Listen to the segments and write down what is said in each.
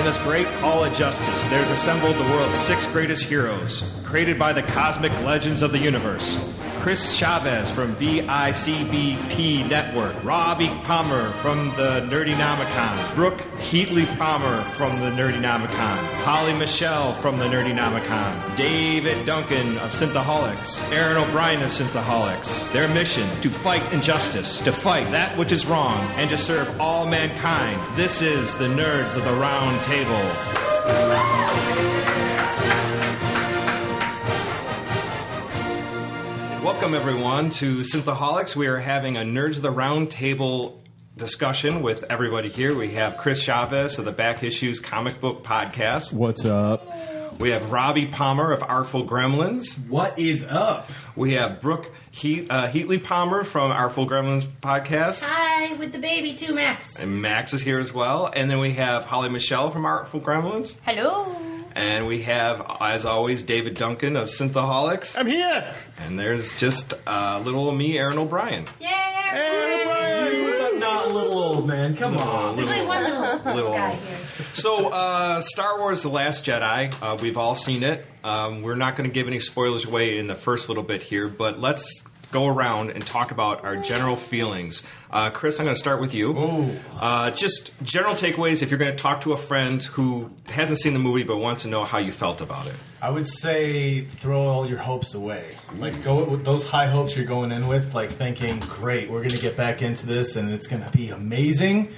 In this great hall of justice, there's assembled the world's 6 greatest heroes, created by the cosmic legends of the universe. Chris Chavez from VICBP Network, Robbie Palmer from the Nerdynomicon, Brooke Heatley Palmer from the Nerdynomicon, Holly Michelle from the Nerdynomicon, David Duncan of Synthaholics, Aaron O'Brien of Synthaholics. Their mission, to fight injustice, to fight that which is wrong, and to serve all mankind. This is the Nerds of the Round Table. Welcome, everyone, to Synthaholics. We are having a Nerds of the Round Table discussion with everybody here. We have Chris Chavez of the Back Issues Comic Book Podcast. What's up? We have Robbie Palmer of Artful Gremlins. What is up? We have Brooke Heatley Palmer from Artful Gremlins Podcast. Hi, with the baby too, Max. And Max is here as well. And then we have Holly Michelle from Artful Gremlins. Hello. And we have, as always, David Duncan of Synthaholics. I'm here. And there's just little me, Aaron O'Brien. Yay, Aaron O'Brien. Not little old man. Come on. There's only one little guy here. So, Star Wars The Last Jedi, we've all seen it. We're not going to give any spoilers away in the first little bit here, but let's go around and talk about our general feelings. Chris, I'm going to start with you. Just general takeaways if you're going to talk to a friend who hasn't seen the movie but wants to know how you felt about it. I would say throw all your hopes away. Like, go with those high hopes you're going in with, like thinking, great, we're going to get back into this and it's going to be amazing.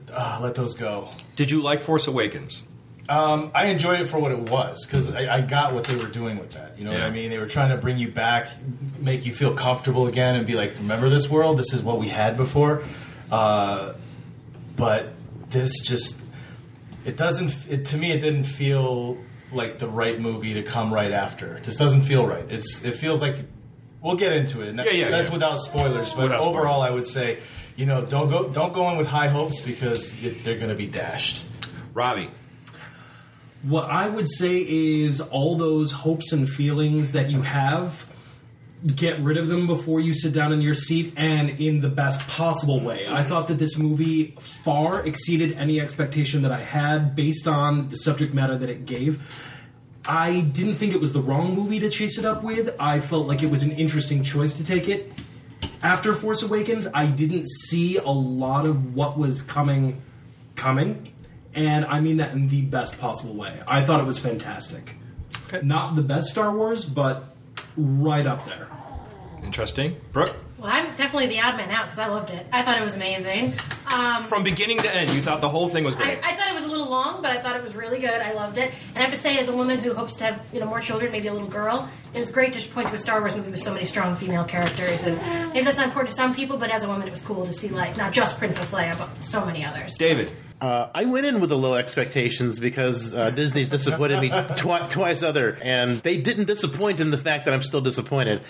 Let those go. Did you like Force Awakens? I enjoyed it for what it was, because I got what they were doing with that. You know what I mean? They were trying to bring you back, make you feel comfortable again, and be like, remember this world? This is what we had before. But this just, to me, it didn't feel like the right movie to come right after. It just doesn't feel right. It feels like, we'll get into it. That's without spoilers. But overall, I would say, don't go in with high hopes, because they're going to be dashed. Robbie. What I would say is all those hopes and feelings that you have, get rid of them before you sit down in your seat, and in the best possible way. I thought that this movie far exceeded any expectation that I had based on the subject matter that it gave. I didn't think it was the wrong movie to chase it up with. I felt like it was an interesting choice to take it. After Force Awakens, I didn't see a lot of what was coming. And I mean that in the best possible way. I thought it was fantastic. Okay. Not the best Star Wars, but right up there. Interesting. Brooke? Well, I'm definitely the odd man out because I loved it. I thought it was amazing. From beginning to end, you thought the whole thing was great. I thought it was a little long, but I thought it was really good. I loved it. And I have to say, as a woman who hopes to have more children, maybe a little girl, it was great to point to a Star Wars movie with so many strong female characters. And maybe that's not important to some people, but as a woman, it was cool to see, not just Princess Leia, but so many others. David? I went in with the low expectations because Disney's disappointed me twice other, and they didn't disappoint in the fact that I'm still disappointed.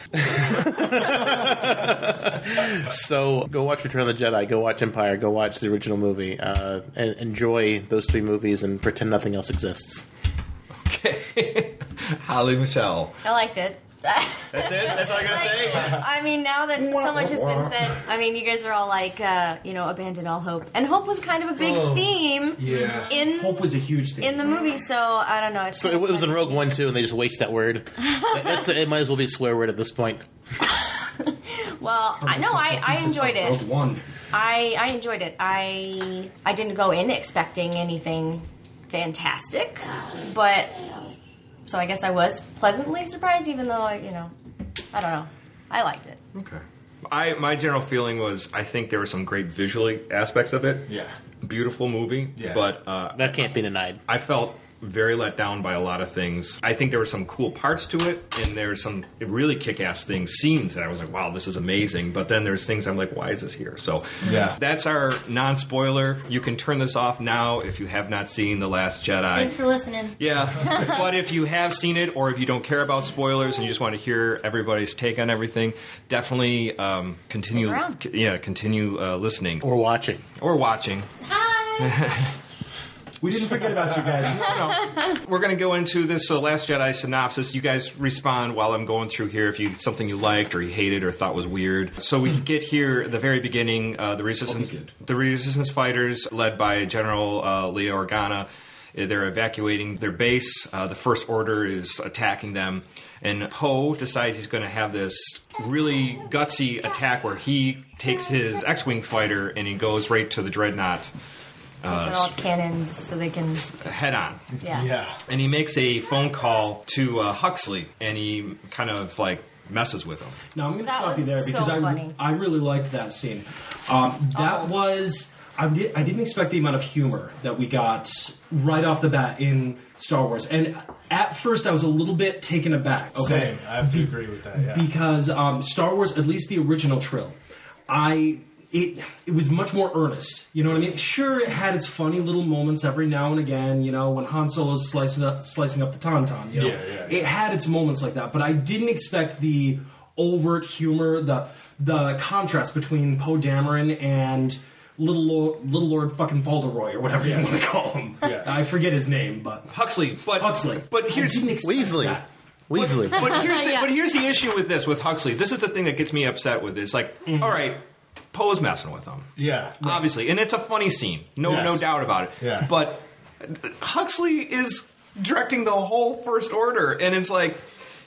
So go watch Return of the Jedi, go watch Empire, go watch the original movie, and enjoy those 3 movies and pretend nothing else exists. Okay. Holly Michelle. I liked it. That's it? That's all you're going to say? I mean, now that so much has been said, you guys are all like, abandon all hope. And hope was kind of a big theme. Yeah. Hope was a huge theme. In the movie, so I don't know. So it was in Rogue One, too, and they just waste that word. It might as well be a swear word at this point. Well, I enjoyed it. Rogue One. I enjoyed it. I didn't go in expecting anything fantastic, but... So I guess I was pleasantly surprised, even though, I don't know. I liked it. Okay. My general feeling was I think there were some great visual aspects of it. Yeah. Beautiful movie. Yeah. But that can't be denied. I felt very let down by a lot of things. I think there were some cool parts to it, and there's some really kick-ass scenes that I was like, wow, this is amazing. But then there's things I'm like, why is this here? So that's our non-spoiler. You can turn this off now if you have not seen The Last Jedi. Thanks for listening. Yeah. But if you have seen it, or if you don't care about spoilers and you just want to hear everybody's take on everything, definitely continue listening. Or watching. Or watching. Hi! We didn't forget about you guys. We're going to go into this Last Jedi synopsis. You guys respond while I'm going through here if something you liked or you hated or thought was weird. So we get here at the very beginning, the Resistance fighters led by General Leia Organa. They're evacuating their base. The First Order is attacking them. And Poe decides he's going to have this really gutsy attack where he takes his X-Wing fighter and he goes right to the Dreadnought. Turn off cannons so they can head on. Yeah. And he makes a phone call to Huxley and he kind of like messes with him. Now I'm going to That stop you was there because so funny. I really liked that scene. I didn't expect the amount of humor that we got right off the bat in Star Wars. And at first I was a little bit taken aback. Okay? Same. I have to agree with that, yeah. Because Star Wars, at least the original trill, it was much more earnest. You know what I mean? Sure, it had its funny little moments every now and again, when Han Solo is slicing up the Tauntaun. Yeah. It had its moments like that. But I didn't expect the overt humor, the contrast between Poe Dameron and Little Lord fucking Fauntleroy, or whatever you want to call him. Yeah. I forget his name, but Huxley. But here's I didn't expect Weasley. that. Weasley. But here's the issue with Huxley. This is the thing that gets me upset with it. It's like, all right, Poe's messing with him. Yeah. Obviously. And it's a funny scene. No doubt about it. Yeah. But Huxley is directing the whole First Order, and it's like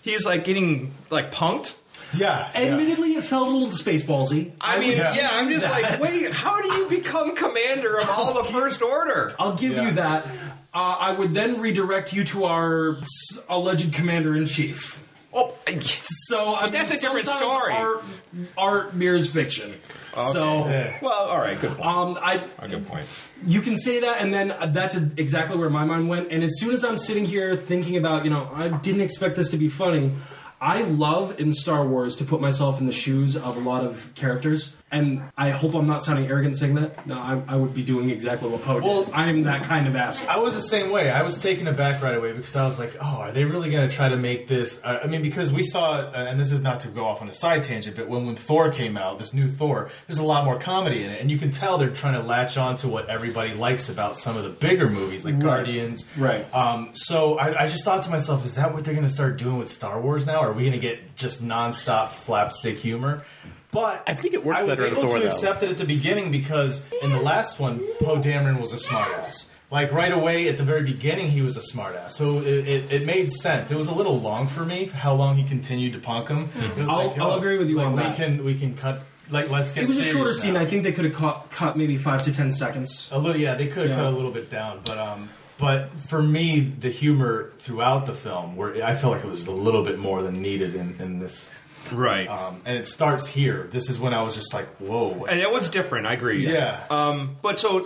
he's like getting like punked. Yeah. Admittedly, it felt a little Spaceballsy. I mean, I'm just like, wait, how do you become commander of all the First Order? I'll give you that. I would then redirect you to our alleged commander-in-chief. Oh, So but that's a different sometimes story. Art mirrors fiction. Okay. So, well, all right, good point. A good point. You can say that, and then that's exactly where my mind went. And as soon as I'm sitting here thinking about, I didn't expect this to be funny. I love in Star Wars to put myself in the shoes of a lot of characters, and I hope I'm not sounding arrogant saying that. No, I would be doing exactly what Poe did. I am that kind of asshole. I was the same way. I was taken aback right away because I was like, oh, are they really going to try to make this... because we saw, and this is not to go off on a side tangent, but when Thor came out, this new Thor, there's a lot more comedy in it, and you can tell they're trying to latch on to what everybody likes about some of the bigger movies, like Guardians. Right. So I just thought to myself, is that what they're going to start doing with Star Wars now? Are we going to get just nonstop slapstick humor? But I think it worked better in Thor, I was able to though. accept it at the beginning because in the last one, Poe Dameron was a smartass. Like right away at the very beginning, he was a smartass. So it made sense. It was a little long for me how long he continued to punk him. It was I'll agree with you on that. We can cut. Like let's get. It was a shorter serious scene. now. I think they could have cut maybe 5 to 10 seconds. A little, yeah, they could have cut a little bit down, but for me, the humor throughout the film, where I felt like it was a little bit more than needed in this. Right. And it starts here. This is when I was just like, whoa. And it was different, I agree. Yeah. But so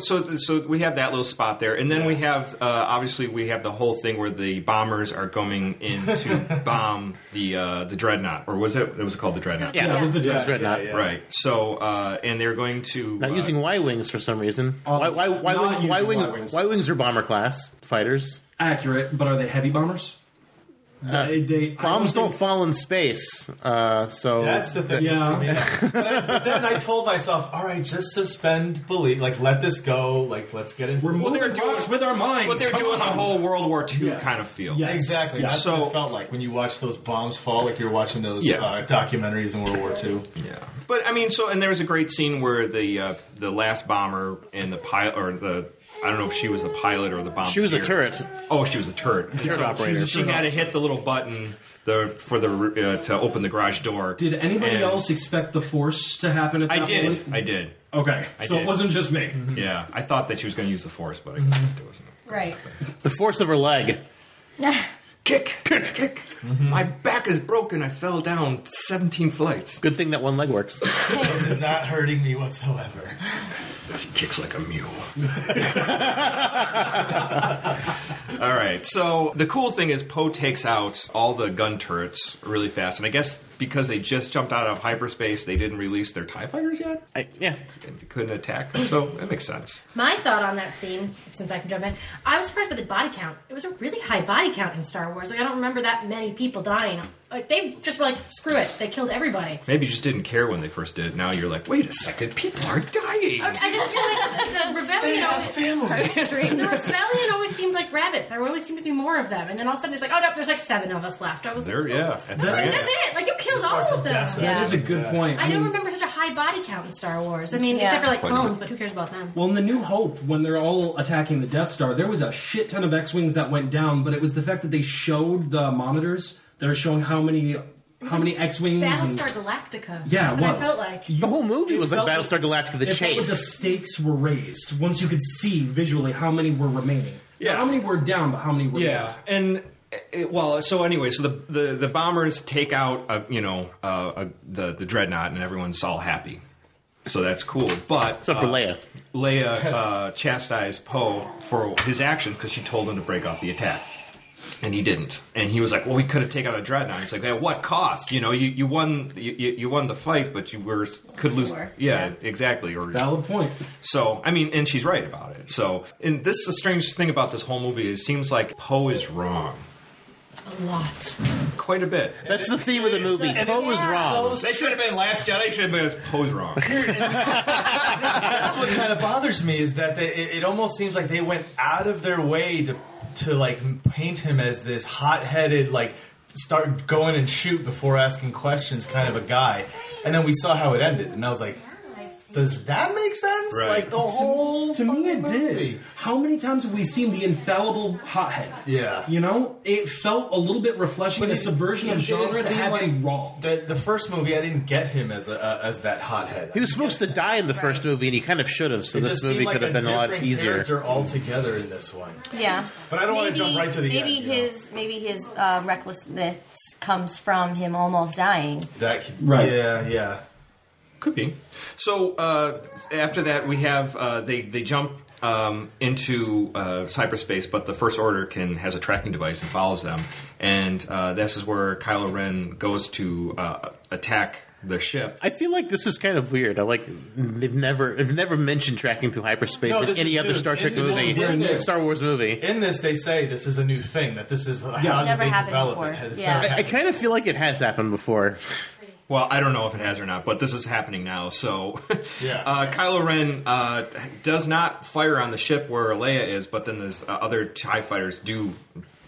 we have that little spot there. And then we have, obviously, we have the whole thing where the bombers are going in to bomb the Dreadnought. Or was it? It was called the Dreadnought. Yeah, it was the Dreadnought. Yeah. Right. So, and they're going to... Not using Y-Wings for some reason. Not using Y-Wings. Y-Wings are bomber class fighters. Accurate, but are they heavy bombers? Bombs don't fall in space, so... That's the thing. Yeah. But then I told myself, all right, just suspend belief. Like, let this go. Like, let's get into We're moving rocks with our minds. But they're Come doing on. the whole World War II kind of feel. Yeah. Exactly. Yes. That's So- what it felt like when you watch those bombs fall, like you're watching those documentaries in World War II. Yeah. But, I mean, and there was a great scene where the last bomber and the pilot, or I don't know if she was the pilot or the bomber. She was a turret. Oh, she was a turret. Turret operator. She had to hit the little button to open the garage door. Did anybody else expect the Force to happen at that point? I did. Okay, so did. it wasn't just me. Yeah, I thought that she was going to use the Force, but I guess it wasn't. Right. The force of her leg. Kick. My back is broken. I fell down 17 flights. Good thing that one leg works. This is not hurting me whatsoever. She kicks like a mule. All right. So the cool thing is Poe takes out all the gun turrets really fast, and I guess because they just jumped out of hyperspace, they didn't release their TIE fighters yet? Yeah. And they couldn't attack them, so that makes sense. My thought on that scene, since I can jump in, I was surprised by the body count. It was a really high body count in Star Wars. Like, I don't remember that many people dying. Like, they just were like, screw it. They killed everybody. Maybe you just didn't care when they first did it. Now you're like, wait a second, people are dying. I just feel like the rebellion... They have families. The rebellion always seemed like rabbits. There always seemed to be more of them. And then all of a sudden it's like, oh, no, there's like 7 of us left. I was There, like, yeah. that's it. Like, you killed all of them. That is a good point. I don't remember such a high body count in Star Wars. I mean, except for like clones, but who cares about them? Well, in The New Hope, when they're all attacking the Death Star, there was a shit ton of X-Wings that went down, but it was the fact that they showed the monitors. They're showing how many X-Wings. Battlestar Galactica. Yeah, That's it what was. I felt like. The whole movie was like Battlestar Galactica, the it felt like the chase. stakes were raised once you could see visually how many were remaining. Yeah. How many were down, but how many were Yeah, left. and so the bombers take out the dreadnought, and everyone's all happy. So that's cool. But Except for Leia. Leia chastised Poe for his actions because she told him to break off the attack. And he didn't. And he was like, well, we could have taken out a dreadnought. It's like, at what cost? You know, you won the fight, but you could lose. Yeah, exactly. Or Valid point. so, I mean, and she's right about it. So, and this is the strange thing about this whole movie. It seems like Poe is wrong. A lot. Quite a bit. That's the theme of the movie. Poe was wrong. They should have been Last Jedi. Should have been Poe's wrong. That's what kind of bothers me is that it almost seems like they went out of their way to like paint him as this hot-headed, like start going and shoot before asking questions kind of a guy, and then we saw how it ended, and I was like, does that make sense? Right. Like the whole To me, it fucking did. movie. How many times have we seen the infallible hothead? Yeah. You know, it felt a little bit refreshing. But the it- subversion of it genre didn't to seem have like it wrong. The first movie, I didn't get him as that hothead. He was supposed to die in the first movie, and he kind of should have, so It this just movie seemed like could have been a lot different easier. character altogether in this one. Yeah. But I don't want to jump right to the maybe end. Maybe his recklessness comes from him almost dying. That could, Right. Yeah. Could be. So after that, we have they jump into hyperspace, but the First Order has a tracking device and follows them, and this is where Kylo Ren goes to attack the ship. I feel like this is kind of weird. They've never mentioned tracking through hyperspace No, in this any is other new. Star Trek In this- movie, in this- Star Wars movie. In this, they say this is a new thing. That this is how did Never they happened develop before. it? It's Yeah. never I happened. kind of feel like it has happened before. Well, I don't know if it has or not, but this is happening now. So, Yeah. Kylo Ren does not fire on the ship where Leia is, but then there's other TIE fighters do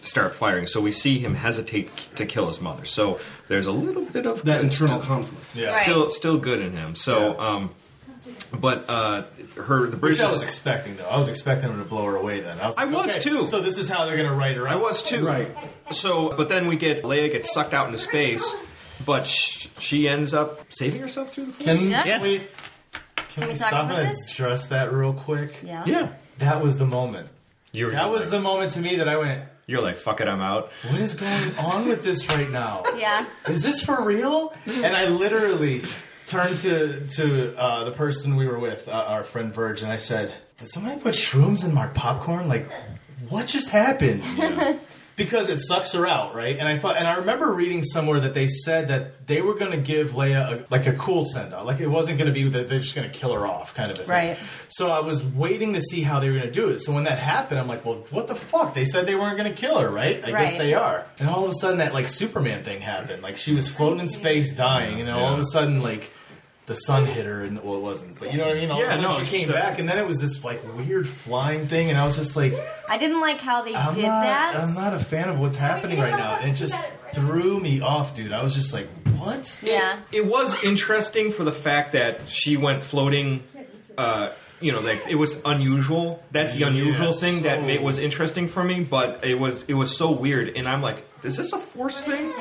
start firing. So we see him hesitate to kill his mother. So there's a little bit of That internal conflict. Yeah. still good in him. So, but the Which British. I was expecting, though. I was expecting them to blow her away then. I was, okay, too. So this is how they're going to write her out. I was too. Right. So, but then Leia gets sucked out into space, but she ends up saving herself through the Force. Can Yes. we Can we talk stop about and this? address that real quick? Yeah. Yeah. That was the moment. That was the moment to me that I went, You're like, fuck it, I'm out. what is going on with this right now? Yeah. Is this for real? And I literally turned to the person we were with, our friend Verge, and I said, did somebody put shrooms in my popcorn? Like, what just happened? Because it sucks her out, right? And I remember reading somewhere that they said that they were going to give Leia a cool send-off. Like, it wasn't going to be that they're just going to kill her off kind of a thing. Right. So I was waiting to see how they were going to do it. So when that happened, I'm like, well, what the fuck? They said they weren't going to kill her, right? I guess Right. they are. And all of a sudden, that, like, Superman thing happened. Like, she was floating in space, dying, and then all of a sudden, like, the sun hit her, and well, it wasn't. But you know what I mean? All of a sudden, she came back, and then it was this, like, weird flying thing, and I was just like, I didn't like how they did that. I'm not a fan of what's happening right now. And it just threw me off, dude. I was just like, what? Yeah. It was interesting for the fact that she went floating. Like it was unusual. That's the unusual thing that was interesting for me. But it was so weird, and I'm like, is this a Force thing?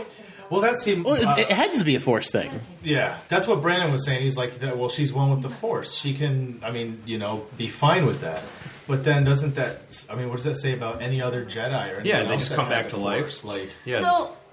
Well, that seemed... Well, it had to be a Force thing. Yeah, that's what Brandon was saying. He's like, well, she's one with the Force. She can, be fine with that. But then doesn't that... what does that say about any other Jedi? Or Yeah, they else just that come had back the to life. Force? Like, Yeah.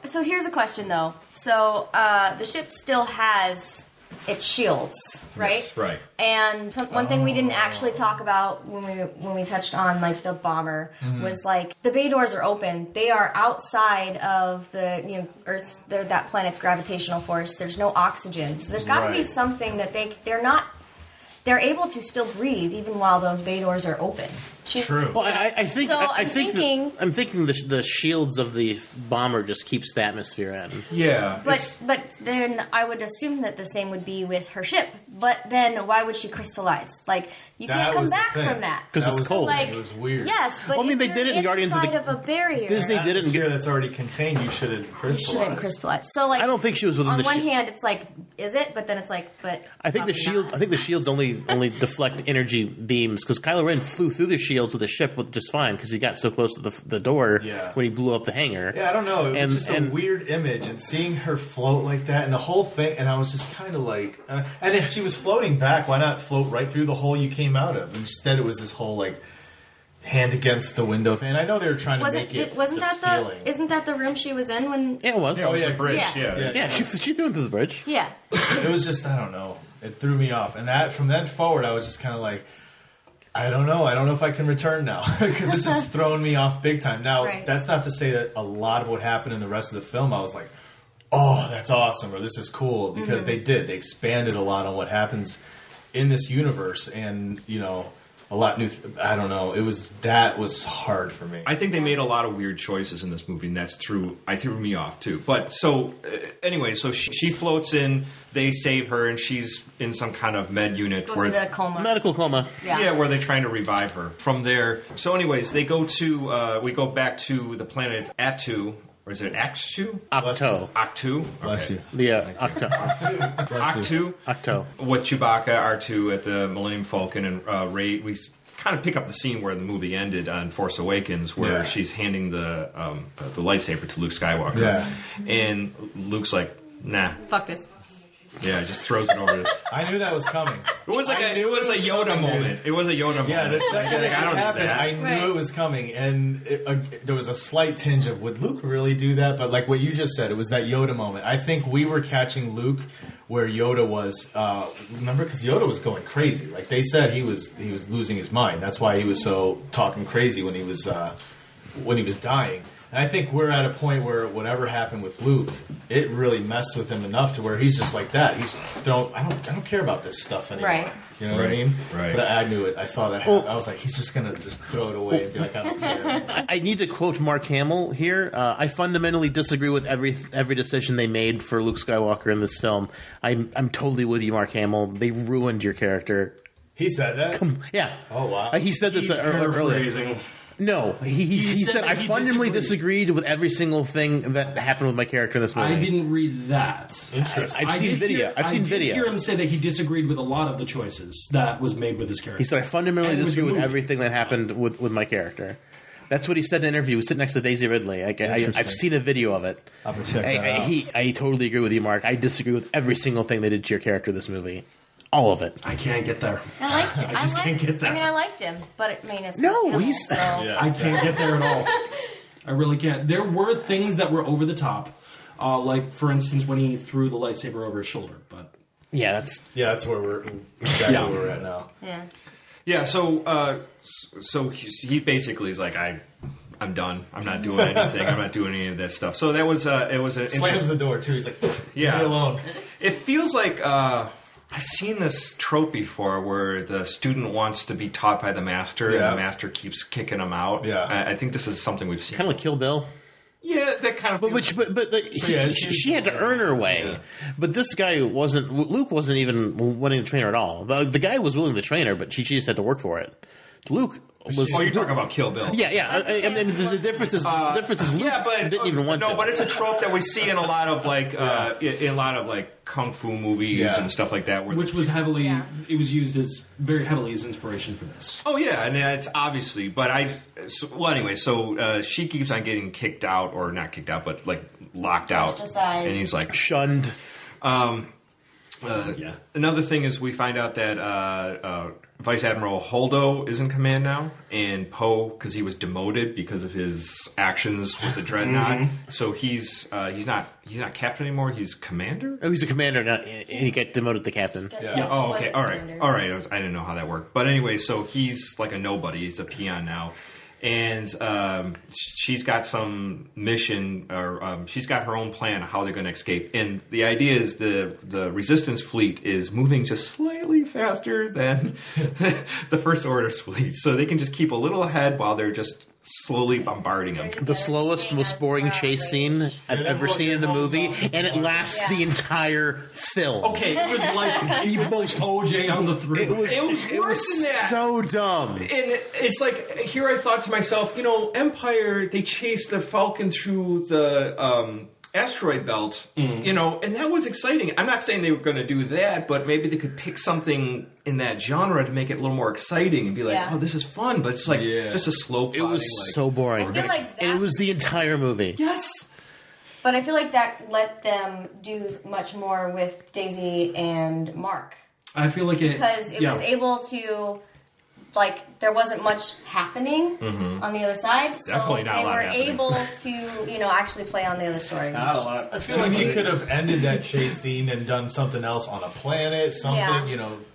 So here's a question though. So the ship still has it's shields, right? Yes, right. And one thing we didn't actually talk about when we touched on like the bomber was like the bay doors are open. They are outside of the Earth's that planet's gravitational force. There's no oxygen, so there's got to be something that they're able to still breathe even while those bay doors are open. True. Well, I think So I'm thinking the shields of the bomber just keeps the atmosphere in. Yeah. But then I would assume that the same would be with her ship. But then why would she crystallize? Like you can't come back from that Because it's cold. Like, It was weird. Yes, but Well, I mean, if they did it in you're Guardians of the- inside of a barrier. Disney did it in Atmosphere that's already contained, you shouldn't crystallize. shouldn't crystallize. So like I don't think she was within on the one hand it's like is it? But then it's like but I think the probably shield. not. I think the shields only deflect energy beams because Kylo Ren flew through the shields with the ship just fine because he got so close to the door when he blew up the hangar. Yeah, I don't know. It was just a and- weird image, and seeing her float like that, and the whole thing, and I was just kind of like, and if she was floating back, why not float right through the hole you came out of? Instead, it was this whole like hand against the window thing. And I know they were trying to make it wasn't this that feeling. isn't that the room she was in when Yeah, it was. Yeah, it was yeah, the bridge. yeah. Yeah, she threw him through the bridge. Yeah. It was just, I don't know. It threw me off, and that from then forward, I was just kind of like, I don't know if I can return now because this has thrown me off big time. Now, Right. that's not to say that a lot of what happened in the rest of the film, I was like, oh, that's awesome, or this is cool, because they expanded a lot on what happens in this universe, and a lot new. I don't know. That was hard for me. I think they made a lot of weird choices in this movie, and that's threw me off too. But so anyway, so she floats in, they save her, and she's in some kind of med unit Was it a coma? Medical coma. Yeah. where they're trying to revive her. From there, so anyways, they go to we go back to the planet Atu, or is it Actu? Octo. Actu. Bless you. Yeah, Octo. Actu. Octo. With Chewbacca, R2 at the Millennium Falcon, and Rey. We kind of pick up the scene where the movie ended on Force Awakens, where she's handing the lightsaber to Luke Skywalker. Yeah. And Luke's like, nah. Fuck this. Yeah, just throws it over. I knew that was coming. It was like it was a Yoda moment. It was a Yoda moment. Yeah, the second it I don't need happened, that. I knew Right. it was coming, and there was a slight tinge of, would Luke really do that? But like what you just said, it was that Yoda moment. I think we were catching Luke where Yoda was. Remember, because Yoda was going crazy. Like they said, he was losing his mind. That's why he was so talking crazy when he was dying. And I think we're at a point where whatever happened with Luke, it really messed with him enough to where he's just like that. He's I don't care about this stuff anymore. Right. You know what I mean? Right. But I knew it. I saw that happen. I was like, he's just gonna just throw it away and be like, I don't care. I need to quote Mark Hamill here. I fundamentally disagree with every decision they made for Luke Skywalker in this film. I'm totally with you, Mark Hamill. They ruined your character. He said that. Yeah. Oh wow. He said this He's earlier. paraphrasing. No, he said said that I he fundamentally disagreed. disagreed with every single thing that happened with my character in this movie. I didn't read that. Interesting. I've seen did video. hear- I've seen I did video. hear him say that he disagreed with a lot of the choices that was made with his character. He said I fundamentally And with disagree the with movie. everything that happened with my character. That's what he said in an interview. He was sitting next to Daisy Ridley. I've Interesting. seen a video of it. I'll have to check that out. I totally agree with you, Mark. I disagree with every single thing they did to your character in this movie. All of it. I can't get there. I liked it. I just can't get that. I mean, I liked him, but it's No, Mark Hamill, he's- so. Yeah. I can't get there at all. I really can't. There were things that were over the top, like for instance when he threw the lightsaber over his shoulder. But Yeah, that's That's where we're exactly Yeah. where we're at now. Yeah. Yeah, so he basically is like, I'm done. I'm not doing anything. I'm not doing any of this stuff. So that was it was an Slams the door too. He's like, Yeah. leave me alone. It feels like I've seen this trope before where the student wants to be taught by the master and Yeah. the master keeps kicking them out. Yeah. I think this is something we've seen. kind of like Kill Bill. Yeah, that kind of. Yeah, She had to earn her way. Yeah. But this guy wasn't. Luke wasn't even wanting to train her at all. The guy was willing to train her, but she just had to work for it. Luke was. Oh, you're talking about Kill Bill. Yeah. And the difference is Luke Yeah, but didn't even want to. No, but it's a trope that we see in a lot of in a lot of like kung fu movies Yeah. and stuff like that. Where which was heavily, Yeah. it was used as very heavily as inspiration for this. Oh yeah, and it's obviously. But anyway, so she keeps on getting kicked out, or not kicked out, but like locked out, Pushed aside. and he's like, Shunned. Another thing is we find out that Vice Admiral Holdo is in command now, and Poe, because he was demoted because of his actions with the Dreadnought, so he's not captain anymore. He's commander. Oh, he's a commander now. He got demoted to captain. Yeah. Oh, okay. All right. I didn't know how that worked, but anyway, so he's like a nobody. He's a peon now. And she's got some mission, or she's got her own plan of how they're going to escape. And the idea is the Resistance fleet is moving just slightly faster than the First Order's fleet, so they can just keep a little ahead while they're just slowly bombarding them. The slowest, most boring chase scene I've ever seen in a movie, and it lasts the entire film. Okay, it was like he was most OJ on the three. It was worse than that. So dumb. And it's like, here I thought to myself, Empire, they chased the Falcon through the asteroid belt, and that was exciting. I'm not saying they were going to do that, but maybe they could pick something in that genre to make it a little more exciting and be like, oh, this is fun, but it's like just a slow plotting. It was so boring. I feel like and it was the entire movie. Yes. But I feel like that let them do much more with Daisy and Mark. I feel like because it was able to, like, there wasn't much happening on the other side, so Definitely not they a lot were happening. able to, actually play on the other story. Not a lot. I feel like he could have ended that chase scene and done something else on a planet,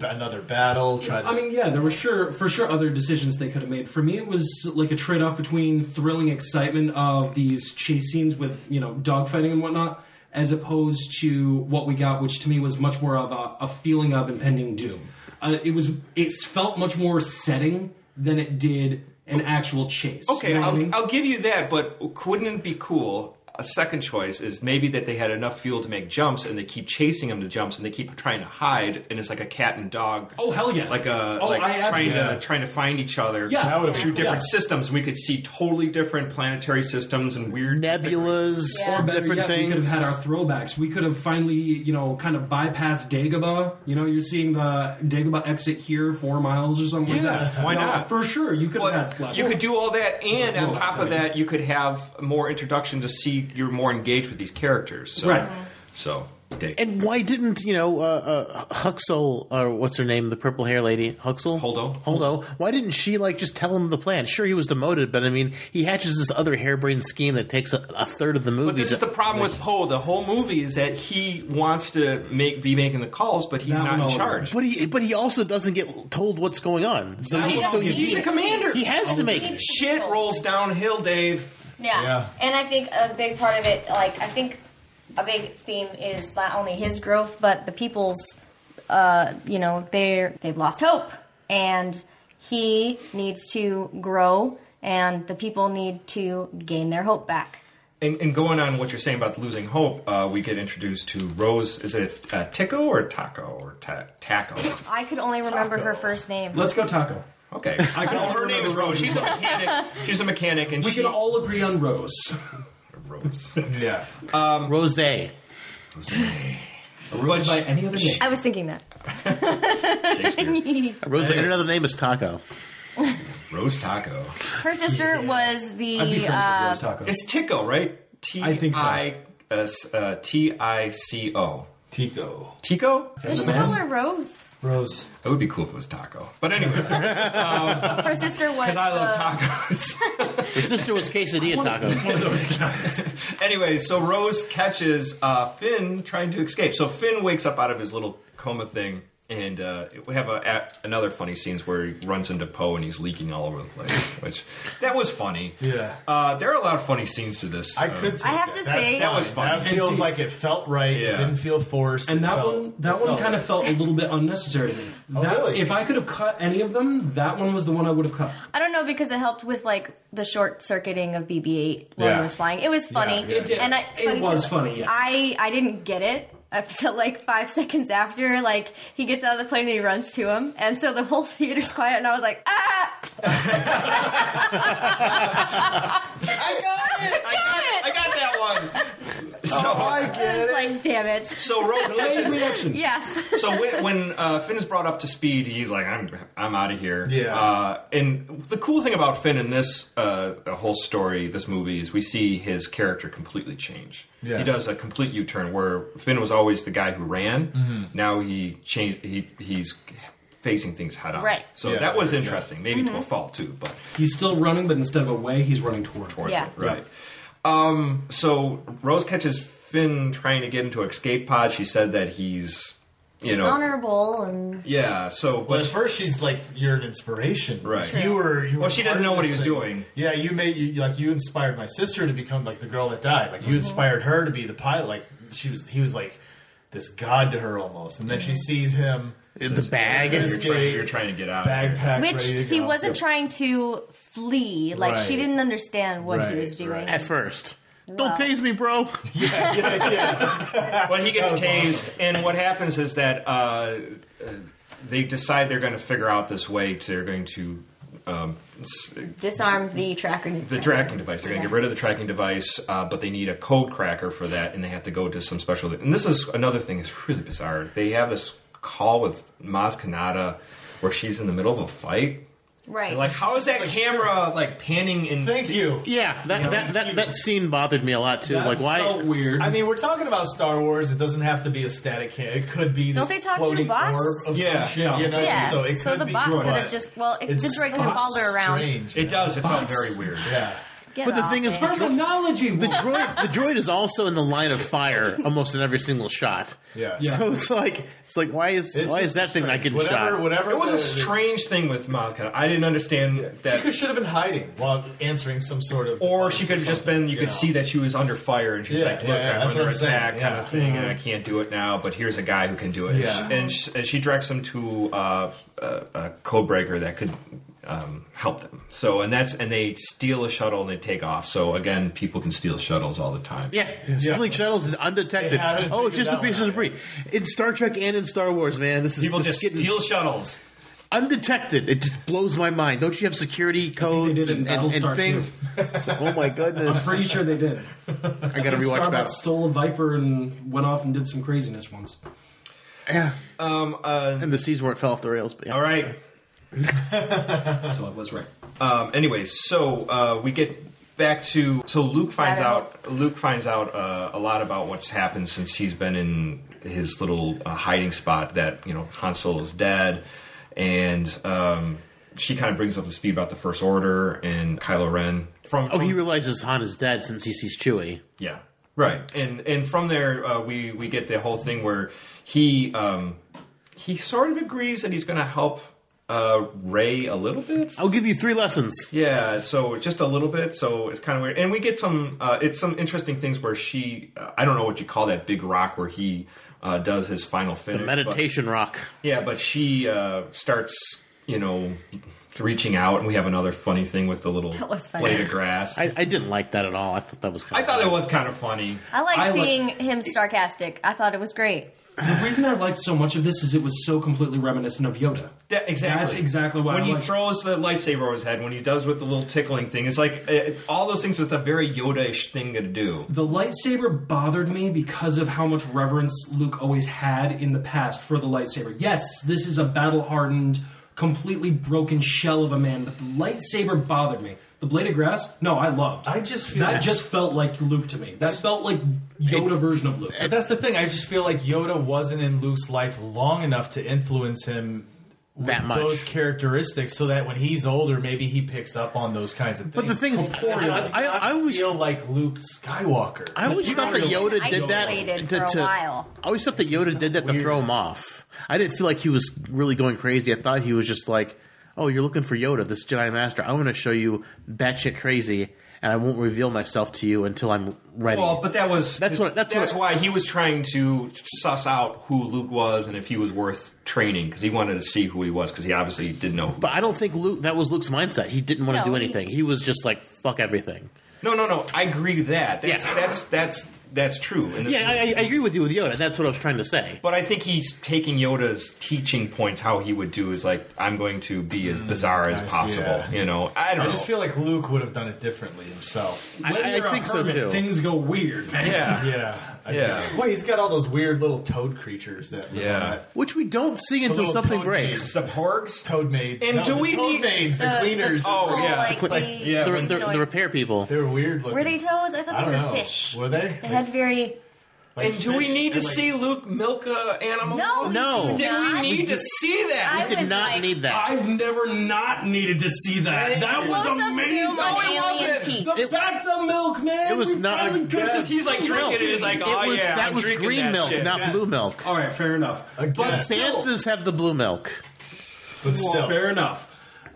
another battle. There were for sure other decisions they could have made. For me, it was like a trade-off between thrilling excitement of these chase scenes with, dogfighting and whatnot, as opposed to what we got, which to me was much more of a feeling of impending doom. It felt much more setting than it did an actual chase. Okay, you know what I mean? I'll give you that, but wouldn't it be cool? A second choice is maybe that they had enough fuel to make jumps, and they keep chasing them to jumps, and they keep trying to hide, and it's like a cat and dog. Oh, hell yeah! Trying to find each other. Yeah, through different systems. We could see totally different planetary systems and weird nebulas, or better different yet, things. We could have had our throwbacks. We could have finally, kind of bypassed Dagobah. You're seeing the Dagobah exit here, 4 miles or something like that. Why not? For sure, you could have had flashbacks. You could do all that, and on top of that, you could have more introduction to see you're more engaged with these characters. So, right. So, okay. And why didn't, Huxel, or what's her name, the purple hair lady, Huxel? Holdo. Why didn't she, just tell him the plan? Sure, he was demoted, but, he hatches this other harebrained scheme that takes a third of the movie. But this is the problem with Poe. The whole movie is that he wants to be making the calls, but he's not in charge. But he also doesn't get told what's going on. So he's a commander. He has to make it. Shit rolls downhill, Dave. Yeah. And I think a big part of it, a big theme is not only his growth, but the people's, they've lost hope. And he needs to grow, and the people need to gain their hope back. And going on what you're saying about losing hope, we get introduced to Rose. Is it Tico or Taco or Taco? I could only remember her first name. Let's go Taco. Okay. Her name is Rose. She's a mechanic. And we can all agree on Rose. Rose. Yeah. Rose. Rose by any other name. I was thinking that. Rose by another name is Taco. Rose Taco. Her sister was the... I'd be friends with Rose Taco. It's Tico, right? I think so. Tico. Tico. Tico? They should call her Rose. Rose. That would be cool if it was Taco. But anyways. Her sister was... Because I love tacos. Her sister was Quesadilla Taco. One of those guys. Anyway, so Rose catches Finn trying to escape. So Finn wakes up out of his little coma thing, and we have another funny scenes where he runs into Poe and he's leaking all over the place, which that was funny. Yeah. There are a lot of funny scenes to this. I have to say that was fun. That feels like it felt right. Yeah. It didn't feel forced. And that one kind of felt a little bit unnecessary to me. Really? If I could have cut any of them, that one was the one I would have cut. I don't know, because it helped with the short circuiting of BB-8 while he was flying. It was funny. Yeah. It did. And it was funny, yes. I didn't get it until 5 seconds after, he gets out of the plane and he runs to him, and so the whole theater's quiet, and I was like, ah! I got that one. I get It's it. like, damn it. So Rose catches. Yes. So when Finn is brought up to speed, he's like, I'm out of here. Yeah. And the cool thing about Finn in this the whole story, this movie, is we see his character completely change. Yeah. He does a complete U-turn where Finn was always the guy who ran. Mm-hmm. Now he changed. He's facing things head on. Right. So Yeah, that was yeah. interesting. Maybe to a fault too, but He's still running, but instead of away, he's running towards Yeah. it. Right. So Rose catches Finn trying to get into an escape pod. She said that he's, Dishonorable and yeah. So, But at but first she's like, you're an inspiration. Right. You were Well, she part didn't know of what this he was thing. doing. Yeah, you inspired my sister to become like the girl that died. Like you inspired her to be the pilot. Like he was like this god to her almost. And then she sees him In the bag. you're trying to get out. backpack, which ready to he go. wasn't trying to flee. Like she Right. didn't understand what he Right, was doing. right. At first. Well. Don't tase me, bro. Yeah. But he gets That was tased, awesome. and what happens is that they decide they're going to figure out this way. They're going to Disarmed the tracking device. They're going to get rid of the tracking device, but they need a code cracker for that, and they have to go to some special. And this is another thing that's really bizarre. They have this call with Maz Kanata where she's in the middle of a fight. Right. And like, how is that camera like panning in? Thank you. Yeah, that scene bothered me a lot too. That Like, why? felt weird. I mean, we're talking about Star Wars. It doesn't have to be a static camera. It could be Don't this they talk to the floating bots? orb of Yeah. some shit. Yeah. You know? Yeah. So it could the be bot droid. could have just the droid could have followed her around. Strange, It does. It felt very weird. Yeah. Get But the off thing is, it. Terminology. the droid is also in the line of fire almost in every single shot. Yeah. So it's like why is that thing not getting shot? Whatever. It was a strange thing with Maz Kanata. I didn't understand that. She should have been hiding while answering some sort of. Or she could have just been, you could see that she was under fire and she's Yeah, like, look, yeah, I'm that's under what I'm saying. attack kind Yeah. of thing, and I can't do it now, but here's a guy who can do it. Yeah. And she directs him to a code breaker that could help them. So, and they steal a shuttle and they take off. So again, people can steal shuttles all the time. Yeah, stealing shuttles is undetected. They haven't Oh, it's figured just a that piece of one debris. In Star Trek and in Star Wars, man, this is People this just getting steal shuttles. undetected. It just blows my mind. Don't you have security codes did it in and Battlestar, things? It's like, oh my I'm goodness! pretty sure they did. I gotta rewatch Starbucks that. stole a Viper and went off and did some craziness once. Yeah, and the seas weren't fell off the rails. But yeah. All right. So I was right. Anyways, so we get back to Luke finds out a lot about what's happened since he's been in his little hiding spot. That Han Solo is dead, and she kind of brings up the speed about the First Order and Kylo Ren. He realizes Han is dead since he sees Chewie. Yeah, right. And from there we get the whole thing where he sort of agrees that he's going to help Rey a little bit. I'll give you 3 lessons. Yeah, so just a little bit. So it's kind of weird, and we get some interesting things where she I don't know what you call that big rock where he does his final finish. The meditation rock. Yeah, but she starts reaching out, and we have another funny thing with the little was funny. blade of grass. I didn't like that at all. I thought that was kind I thought it was kind of funny. I like seeing him sarcastic. I thought it was great. The reason I liked so much of this is it was so completely reminiscent of Yoda. Exactly. That's exactly why when I he like throws the lightsaber over his head, when he does with the little tickling thing, it's like all those things with a very Yoda-ish thing to do. The lightsaber bothered me because of how much reverence Luke always had in the past for the lightsaber. Yes, this is a battle-hardened, completely broken shell of a man, but the lightsaber bothered me. The blade of grass? No, I loved. I just feel that just felt like Luke to me. That felt like Yoda version of Luke. But that's the thing. I just feel like Yoda wasn't in Luke's life long enough to influence him with that much. those characteristics, so that when he's older, maybe he picks up on those kinds of things. But the thing is, I always feel like Luke Skywalker. I always thought that Yoda did that Isolated for a while. I always thought that Yoda did that to throw him off. I didn't feel like he was really going crazy. I thought he was just like, oh, you're looking for Yoda, this Jedi Master. I'm going to show you batshit crazy, and I won't reveal myself to you until I'm ready. Well, but that's what why he was trying to suss out who Luke was and if he was worth training, because he wanted to see who he was, because he obviously didn't know. But I don't think that was Luke's mindset. He didn't want to do No, anything. He was just like, fuck everything. No. I agree with that. that's true. In this Yeah, I agree with you with Yoda. That's what I was trying to say. But I think he's taking Yoda's teaching points. How he would do is like, I'm going to be as bizarre as possible. yeah. You know, I don't know. I just feel like Luke would have done it differently himself. I think so too. Things go weird, man. Yeah. I Yeah. guess. Well, he's got all those weird little toad creatures that live on that. Which we don't see until little something toad breaks. the porgs. Toad maids. And do we need- maids? The cleaners. Oh, yeah. Like The repair people. They were weird looking. Were they toads? I thought I they don't were know. fish. Were they? They had very. Like And do we fish need to and, like- see Luke milk a animal? No. we do Did we not. need to see that? I Did was not like, need that. I've never not needed to see that. That was Close-up amazing. zoom on alien wasn't. teeth. The back of milk, man. It was not- finally got Yeah. to He's like drinking it. He's like, oh It was, yeah, that I'm was drinking green that milk, shit. not blue milk. All right, fair enough. Again. But still, Banthas have the blue milk. But still. fair enough.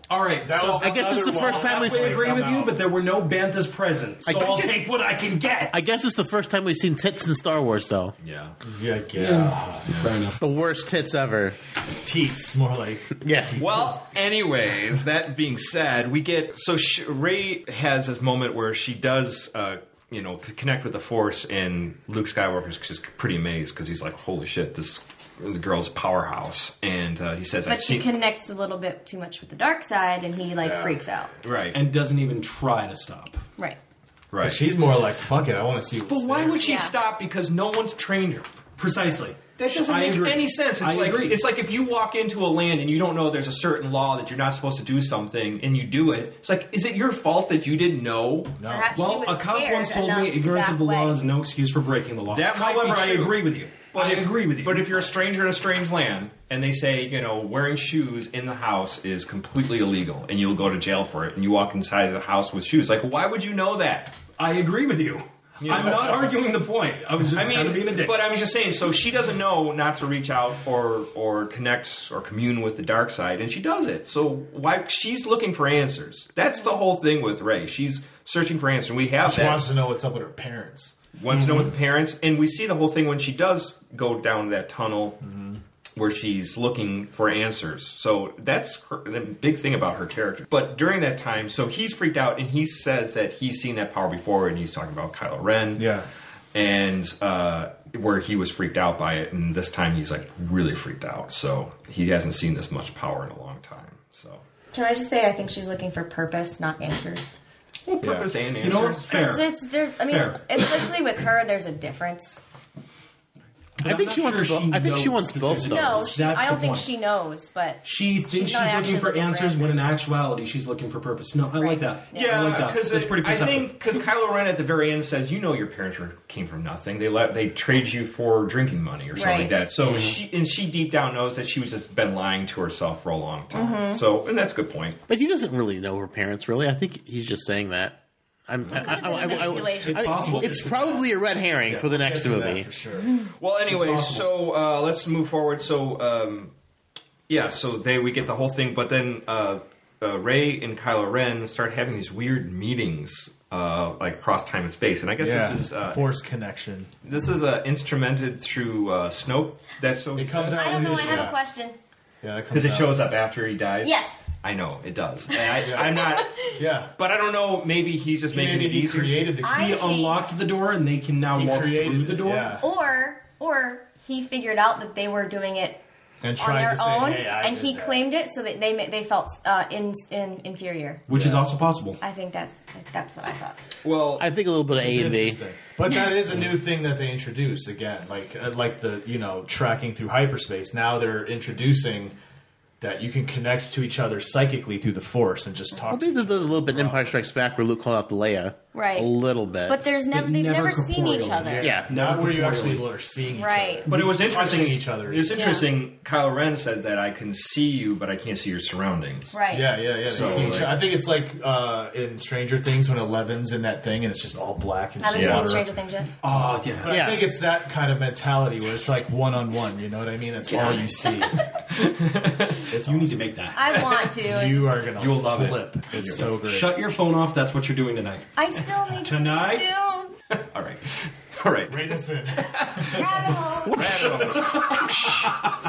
All right, That so was I guess it's the another first time wall. we've I agree with you, but there were no Banthas present, so I'll just- take what I can get. I guess it's the first time we've seen tits in Star Wars, though. Yeah. Yeah. Fair enough. The worst tits ever. Teats, more like. Yes. Well, anyways, that being said, we get Rey has this moment where she does, connect with the Force, and Luke Skywalker's just pretty amazed because he's like, "Holy shit, this girl's a powerhouse!" And he says, But she connects a little bit too much with the dark side, and he freaks out. right, And doesn't even try to stop. Right. right." She's more like, fuck it, I want to see what's But why there. would she Yeah. stop? Because no one's trained her. Precisely. That doesn't I make agree. any sense. It's I agree. It's like if you walk into a land and you don't know there's a certain law that you're not supposed to do something, and you do it. It's like, is it your fault that you didn't know? No. Perhaps Well, she a was cop scared once told enough me to ignorance back of the law away. is no excuse for breaking the law. That might However, be I true. agree with you. I agree with you. But if you're a stranger in a strange land and they say, wearing shoes in the house is completely illegal and you'll go to jail for it, and you walk inside the house with shoes, like, why would you know that? I agree with you. I'm not arguing the point. I was just kind of being a dick. But I'm just saying, so she doesn't know not to reach out or connect or commune with the dark side, and she does it. So why? She's looking for answers. That's the whole thing with Rey. She's searching for answers. And we have She that. wants to know what's up with her parents. Wants to know with the parents, and we see the whole thing when she does go down that tunnel where she's looking for answers. So that's the big thing about her character. But during that time, so he's freaked out, and he says that he's seen that power before, and he's talking about Kylo Ren. Yeah. And where he was freaked out by it, and this time he's like really freaked out. So he hasn't seen this much power in a long time. So Can I just say I think she's looking for purpose, not answers. well, purpose and answers. you know what? Fair. Fair. Especially with her, there's a difference. I think she wants both. I think she wants both, though. No, That's I don't the think point. she knows, but She thinks she's not looking actually for looking for answers when in answers. actuality she's looking for purpose. No, I like Right. that. I Yeah, like that. because It's pretty I perceptive. think because Kylo Ren at the very end says, your parents came from nothing. They traded you for drinking money or something like Right. that. So she deep down knows that she was just been lying to herself for a long time. So, and that's a good point. But he doesn't really know her parents, really. I think he's just saying that. Manipulation. It's possible. It's probably a red herring for the next movie. For sure. Well, anyway, It's possible. so let's move forward. So, so we get the whole thing, but then Rey and Kylo Ren start having these weird meetings, like across time and space. And I guess Yeah. this is Force connection. this is instrumented through Snoke. That's so It comes out I don't know. I initially. have a question. Yeah, because it shows up after he dies. Yes. I know it does. And I'm not, Yeah. but I don't know. Maybe he's just making Maybe it he easier. created the I He think- unlocked the door, and they can now walk through the door. Yeah. Or he figured out that they were doing it And on tried their to say, own, hey, I and did he that. claimed it, so that they felt inferior. Which is also possible. I think that's what I thought. Well, I think a little bit of Which is A and B. interesting. But that is a new thing that they introduce again, like the tracking through hyperspace. Now they're introducing that you can connect to each other psychically through the Force and just talk. Well, they to each did a other. little bit in Empire Strikes Back where Luke called out the Leia. Right. A little bit. But they've never never seen each corporeally. other. yeah. Not where you actually corporeally. are seeing each Right. other. but it was interesting. Touching each other. It's interesting. Kylo Ren says that I can see you, but I can't see your surroundings. Right. Yeah. They So, see each like- other. I think it's like in Stranger Things when Eleven's in that thing and it's just all black and Haven't just seen water. Stranger Things yet. Oh, yeah. But Yeah. I think it's that kind of mentality where it's like one-on-one. You know what I mean? That's all you see. It's You need to awesome. make that. I want to. It's You just- are gonna You will love it. flip. It's so great. Shut your phone off. That's what you're doing tonight. I still need Tonight? to. All right. All right. Rein us in.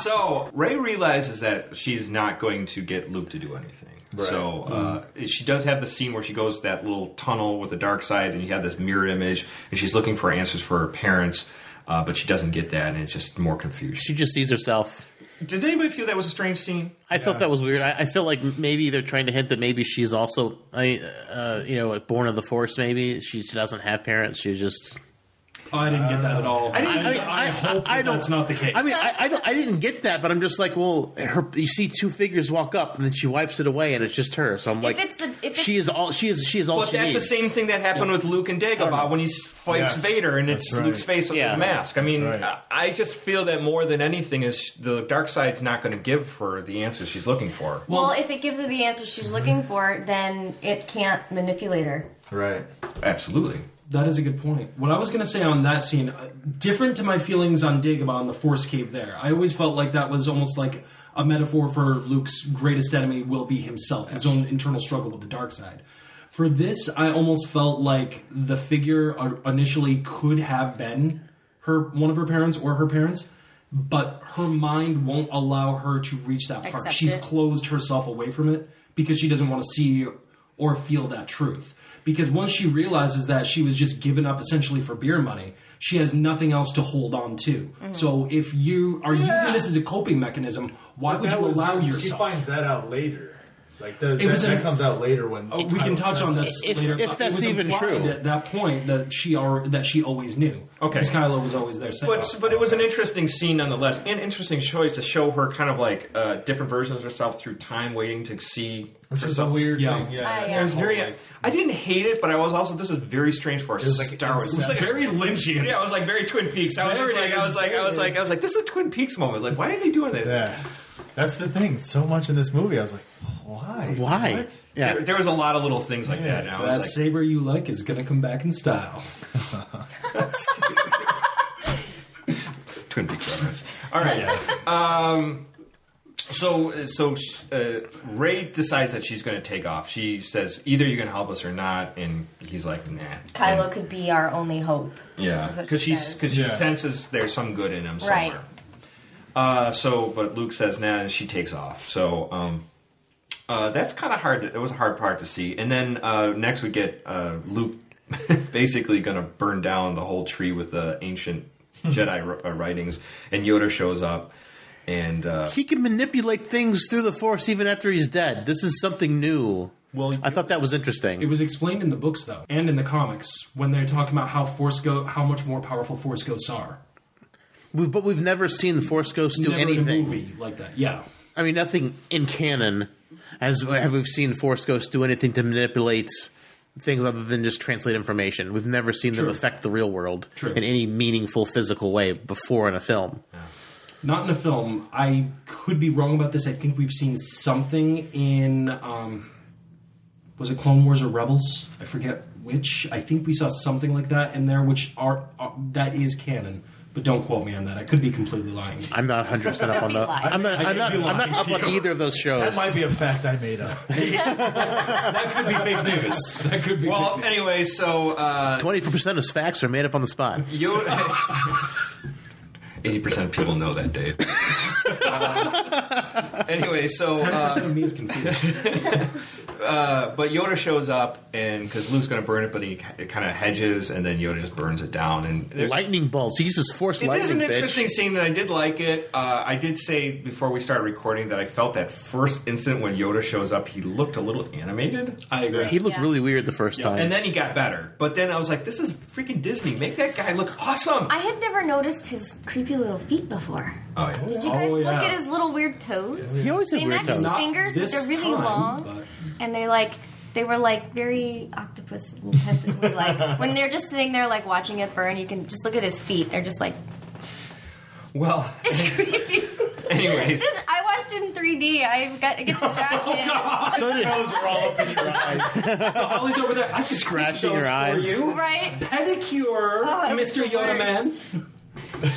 So Rey realizes that she's not going to get Luke to do anything. Right. So she does have the scene where she goes to that little tunnel with the dark side, and you have this mirrored image, and she's looking for answers for her parents, but she doesn't get that, and it's just more confusion. She just sees herself. Did anybody feel that was a strange scene? I thought that was weird. I feel like maybe they're trying to hint that maybe she's also, born of the Force. Maybe she doesn't have parents. She's just. Oh, I didn't get that at all. I hope that's not the case. I mean, I didn't get that, but I'm just like, well, you see two figures walk up, and then she wipes it away, and it's just her. So I'm like, she is all she needs. But that's the same thing that happened with Luke and Dagobah when he fights Vader, and it's Luke's face with the mask. I mean, I just feel that more than anything is the dark side's not going to give her the answers she's looking for. Well, if it gives her the answers she's looking for, then it can't manipulate her. Right. Absolutely. That is a good point. What I was going to say on that scene, different to my feelings on Dagobah and the Force Cave there. I always felt like that was almost like a metaphor for Luke's greatest enemy will be himself, his own internal struggle with the dark side. For this, I almost felt like the figure initially could have been one of her parents or her parents, but her mind won't allow her to reach that part. She's closed herself away from it because she doesn't want to see or feel that truth. Because once she realizes that she was just given up essentially for beer money, she has nothing else to hold on to. Mm-hmm. So if you are using this as a coping mechanism, why would you allow yourself? She finds that out later. Like that comes out later when we can touch on this later. If that's even true, at that point that she always knew. Okay, because Kylo was always there. But it was an interesting scene nonetheless, an interesting choice to show her kind of like different versions of herself through time, waiting to see. Which is a weird thing. It was very. I didn't hate it, but I was also. This is very strange for a Star Wars. It was like very Lynchian. Yeah, it was like very Twin Peaks. I was like, this is a Twin Peaks moment. Like, why are they doing that? Yeah. That's the thing. So much in this movie, I was like, why? What? Yeah. There was a lot of little things like that. And I was that like, saber you like is going to come back in style. Twin Peaks reference. All right. So Rey decides that she's going to take off. She says, either you're going to help us or not. And he's like, nah. Kylo could be our only hope. Yeah. Because she senses there's some good in him somewhere. Right. But Luke says nah, and she takes off. So that's kind of hard. It was a hard part to see. And then next we get Luke basically going to burn down the whole tree with the ancient Jedi writings, and Yoda shows up. And he can manipulate things through the Force even after he's dead. This is something new. Well, I thought that was interesting. It was explained in the books, though, and in the comics when they're talking about how much more powerful Force ghosts are. But we've never seen the Force Ghost do anything. In a movie like that, yeah. I mean, nothing in canon have we seen Force Ghosts do anything to manipulate things other than just translate information. We've never seen them affect the real world in any meaningful physical way before in a film. Yeah. Not in a film. I could be wrong about this. I think we've seen something in... was it Clone Wars or Rebels? I forget which. I think we saw something like that in there, which that is canon. But don't quote me on that. I could be completely lying. I'm not 100% up on that. I'm not up on either of those shows. That might be a fact I made up. That could be fake news. That could be. Well, anyway, so 20% of facts are made up on the spot. 80% of people know that, Dave. Anyway, so 10% of me is confused. But Yoda shows up, and because Luke's going to burn it, but he kind of hedges, and then Yoda just burns it down. And lightning bolts. He uses force lightning. It is an interesting scene, and I did like it. I did say before we started recording that I felt that first instant when Yoda shows up, he looked a little animated. I agree. He looked really weird the first time, and then he got better. But then I was like, "This is freaking Disney. Make that guy look awesome." I had never noticed his creepy little feet before. Oh, yeah. Did you guys look at his little weird toes? He always had weird toes. They match his fingers, but they're really long. And they were very octopus tentacly like. When they're just sitting there watching it burn, you can just look at his feet. They're just well, it's creepy. Anyways, I watched it in 3D. I got to get distracted. Oh, so the toes were all up in your eyes. So Holly's over there. I scratching your eyes. Right? Pedicure, Mr. Yoda Man.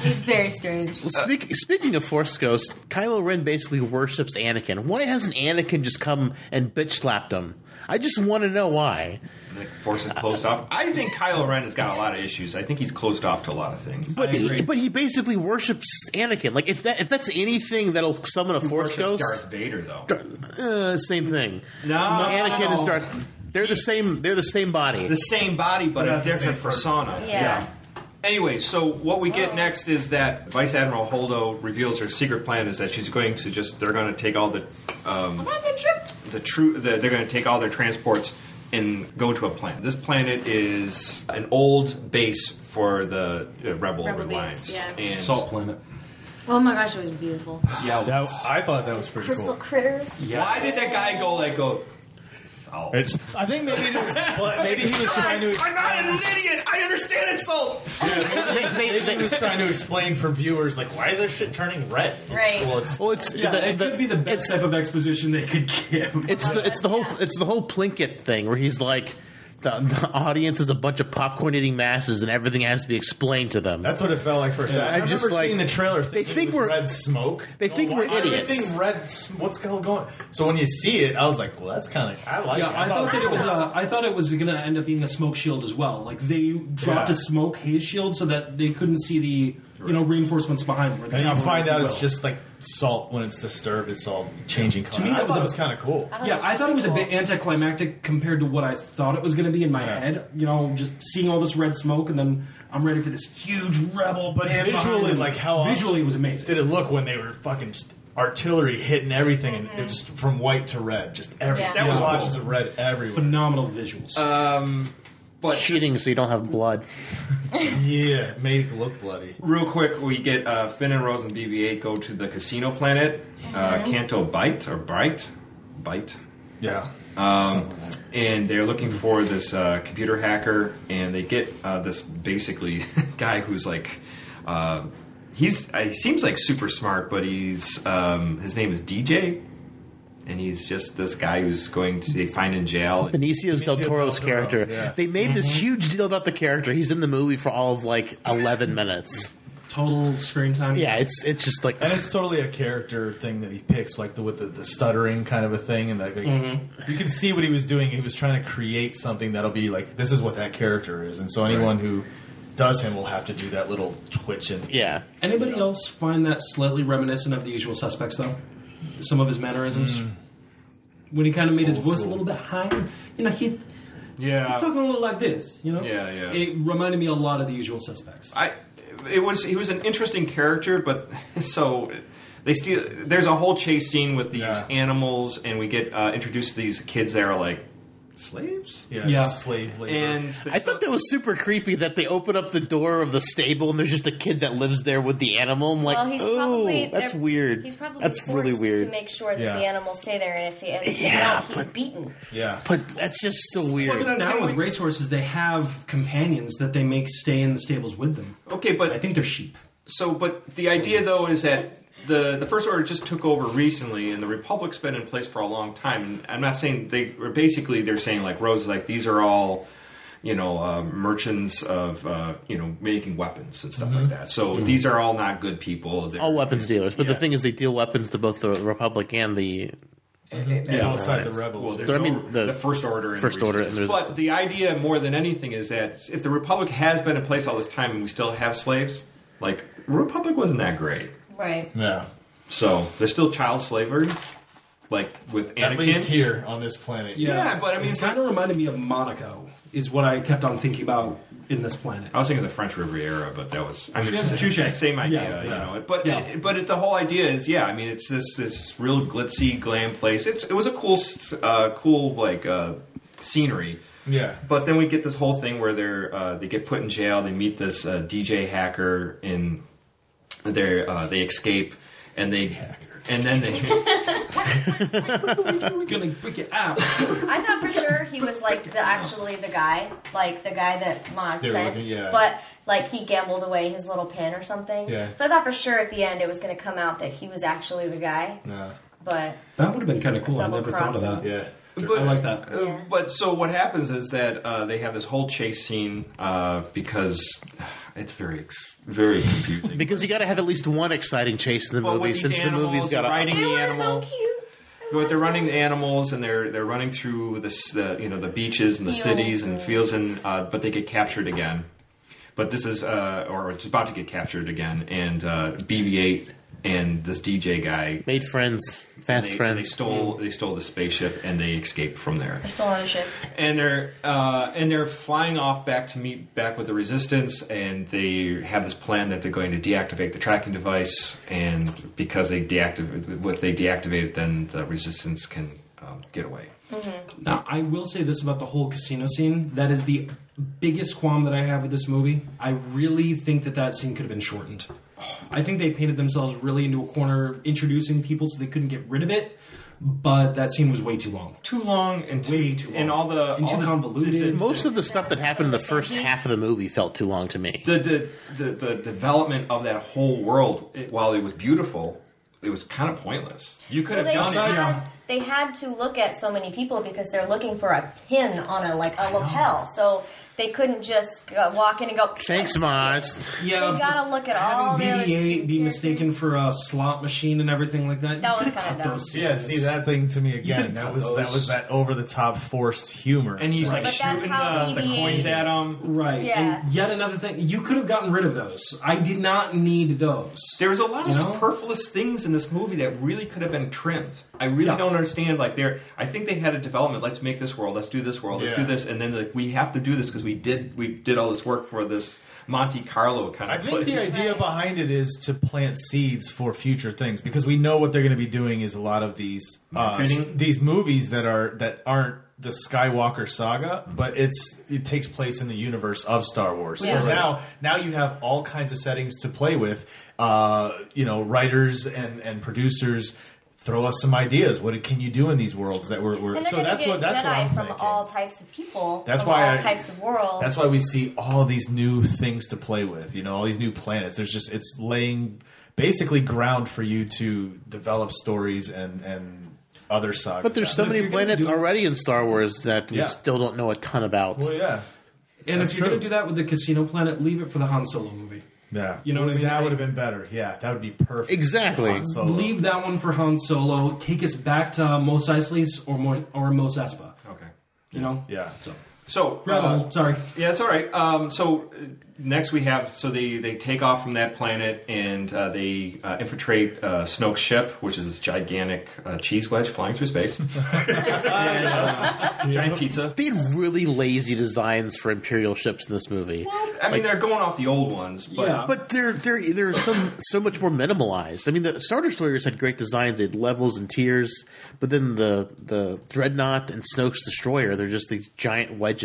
He's very strange. Well, speaking of Force Ghosts, Kylo Ren basically worships Anakin. Why hasn't Anakin just come and bitch slapped him? I just want to know why. The Force is closed off. I think Kylo Ren has got a lot of issues. I think he's closed off to a lot of things. But he basically worships Anakin. Like if that's anything that'll summon a Force Ghost, Darth Vader though. Same thing. No, Anakin is Darth. They're the same. They're the same body. The same body, but a different persona. Yeah. Anyway, so what we get next is that Vice Admiral Holdo reveals her secret plan is that she's going to they're going to take all they're going to take all their transports and go to a planet. This planet is an old base for the Rebel Alliance. Yeah. And Salt planet. Oh my gosh, it was beautiful. Yeah. I thought that was pretty Crystal cool. critters. Yes. why did that guy go? Salt. I think maybe he was trying to. I'm not an idiot. I understand it's salt. He was trying to explain for viewers, like, why is this shit turning red? Right. It could be the best type of exposition they could give. It's the whole Plinkett thing where he's like, the audience is a bunch of popcorn eating masses and everything has to be explained to them. That's what it felt like for a second. I remember seeing the trailer. They think it was red smoke. They think we're idiots. Everything red. What's going on? So when you see it, I was like, well, that's kind of. I like it. I thought it was going to end up being a smoke shield as well. Like they dropped a smoke haze shield so that they couldn't see the reinforcements behind them. And you find out it's just like salt when it's disturbed. It's all changing color. To me, I thought it was kind of cool. I thought it was a bit anticlimactic compared to what I thought it was going to be in my head. Just seeing all this red smoke, and then I'm ready for this huge rebel. But visually, like how visually it was amazing. Did it look when they were fucking just artillery hitting everything, and it was just from white to red, just everything. Yeah. That was watches of red everywhere. Phenomenal visuals. But cheating so you don't have blood. Yeah, made it look bloody. Real quick, we get Finn and Rose and BB-8 go to the casino planet, Canto Bight. Yeah. And they're looking for this computer hacker, and they get this basically guy who's like, he seems like super smart, but he's his name is DJ. And he's just this guy who's they find in jail. Benicio del Toro's character. Yeah. They made this huge deal about the character. He's in the movie for all of like 11 minutes. Total screen time. Yeah, it's just like, and it's totally a character thing that he picks, like with the stuttering kind of a thing, and like you can see what he was doing. He was trying to create something that'll be like, this is what that character is, and so anyone who does him will have to do that little twitch and Anybody else find that slightly reminiscent of The Usual Suspects, though? Some of his mannerisms. When he kind of made his voice a little bit higher. He's talking a little like this, Yeah. It reminded me a lot of The Usual Suspects. He was an interesting character, but so there's a whole chase scene with these animals, and we get introduced to these kids that are like slaves? Yeah. Slave labor. And I thought that was super creepy that they open up the door of the stable and there's just a kid that lives there with the animal. I'm like, that's weird. He's probably that's really weird. to make sure that the animals stay there, and if they don't, he's beaten. Yeah. But that's just still weird. Now with racehorses, they have companions that they make stay in the stables with them. Okay, but I think they're sheep. So, but the idea though is that the First Order just took over recently, and the Republic's been in place for a long time. And I'm not saying they're saying like Rose, like these are all, merchants of making weapons and stuff like that. So these are all not good people. They're all weapons dealers. But the thing is, they deal weapons to both the Republic and the. Outside the rebels. Well, the First Order. And First Order. But the idea more than anything is that if the Republic has been in place all this time and we still have slaves, like the Republic wasn't that great. Right. Yeah. So there's still child slavery, like with Anakin. At least here on this planet. Yeah, but I mean, it's kind of reminded me of Monaco. Is what I kept on thinking about in this planet. I was thinking of the French Riviera, but that was touche. Same idea, But the whole idea is, it's this real glitzy glam place. It was a cool scenery. Yeah. But then we get this whole thing where they get put in jail. They meet this DJ hacker in. They escape, and then they gonna break it out. I thought for sure he was like the guy that Maz sent, but like he gambled away his little pin or something. Yeah. So I thought for sure at the end it was going to come out that he was actually the guy. No. But that would have been kind of cool. I never thought of that. Yeah. But, I like that. But so what happens is that they have this whole chase scene because It's very confusing. Because you got to have at least one exciting chase in the Well, movie, with since these the movie's got riding the They were animal. so cute. But they're running the animals, and they're running through the beaches and the cities and fields, and but they get captured again. But this is or it's about to get captured again, and BB-8 and this DJ guy made friends, fast friends. They stole the spaceship, and they escaped from there. They stole on a ship. And they're flying off back to meet back with the Resistance, and they have this plan that they're going to deactivate the tracking device, and because they deactivate it, then the Resistance can get away. Mm-hmm. Now, I will say this about the whole casino scene. That is the biggest qualm that I have with this movie. I really think that scene could have been shortened. I think they painted themselves really into a corner, introducing people so they couldn't get rid of it. But that scene was way too long. Too long and way too long. And all the and too convoluted. Most of the stuff that happened in the first half of the movie felt too long to me. The development of that whole world, while it was beautiful, it was kind of pointless. You could have done it. They had to look at so many people because they're looking for a pin on a lapel. So they couldn't just walk in and go, "Thanks, Mars." Yeah, they gotta look at all the other BB-8 be mistaken for a slot machine and everything like that. That was kind of dumb. Yeah, see that thing to me again. That was that over the top forced humor. And he's like But shooting that's the how coins at him. Right. Yeah. And yet another thing, you could have gotten rid of those. I did not need those. There was a lot of superfluous things in this movie that really could have been trimmed. I really don't understand. I think they had a development. Let's make this world. Let's do this world. Let's do this. And then we have to do this because we did all this work for this Monte Carlo kind of I think the idea behind it is to plant seeds for future things, because we know what they're going to be doing is a lot of these movies that aren't the Skywalker saga, but it takes place in the universe of Star Wars. Yeah. So now you have all kinds of settings to play with. Writers and producers throw us some ideas. What can you do in these worlds that we're and so that's what Jedi I'm from thinking. all types of people. That's from why all types of worlds. That's why we see all these new things to play with. All these new planets. It's laying basically ground for you to develop stories and other sagas. But there's so many planets already in Star Wars that we still don't know a ton about. Well, yeah. And if you're going to do that with the Casino Planet, leave it for the Han Solo movie. Yeah, you know what I mean? That would have been better. Yeah, that would be perfect. Exactly. Leave that one for Han Solo. Take us back to Mos Eisley's or Mos Espa. Okay. Yeah. So sorry. Yeah, it's all right. So next we have they take off from that planet and they infiltrate Snoke's ship, which is this gigantic cheese wedge flying through space, and giant pizza. They had really lazy designs for Imperial ships in this movie. Well, I mean, they're going off the old ones, but they're so much more minimalized. I mean, the Star Destroyers had great designs; they had levels and tiers. But then the Dreadnought and Snoke's Destroyer, they're just these giant wedges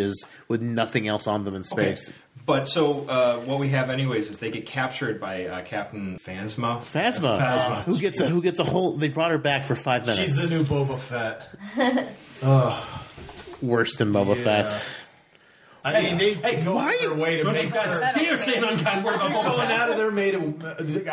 with nothing else on them in space. Okay. But so what we have, anyways, is they get captured by Captain Phasma. Phasma, who gets a whole. They brought her back for 5 minutes. She's the new Boba Fett. Worse than Boba Fett. I mean, they go out of their way to Don't make you guys her. dare say an unkind word about Boba Going Fett. out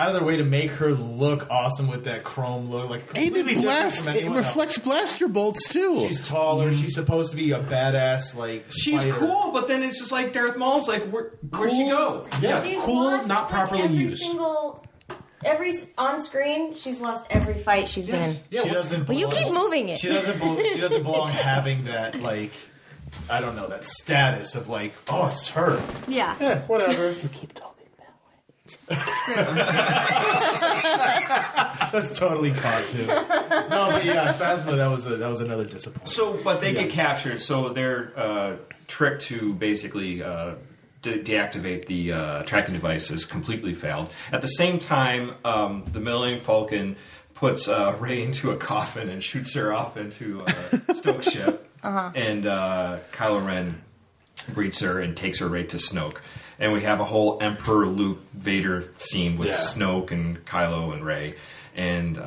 of their way to make her look awesome with that chrome look, like And completely different from it anyone reflects else. blaster bolts too. She's taller. She's supposed to be a badass. She's fighter. cool, but then it's just like Darth Maul's like, where'd she go? Yeah. She's cool, lost, not properly every used. Every on screen, she's lost every fight she's been in. She doesn't. But you keep moving it. She doesn't belong having that I don't know, that status of oh, it's her. Yeah. Whatever. You keep talking that way. That's totally caught too. No, but yeah, Phasma. That was another disappointment. So, but they get captured, so they're tricked to basically deactivate the tracking devices. Completely failed. At the same time, the Millennium Falcon puts Rey into a coffin and shoots her off into Snoke's ship. And Kylo Ren greets her and takes her right to Snoke. And we have a whole Emperor Luke Vader scene with Snoke and Kylo and Rey. And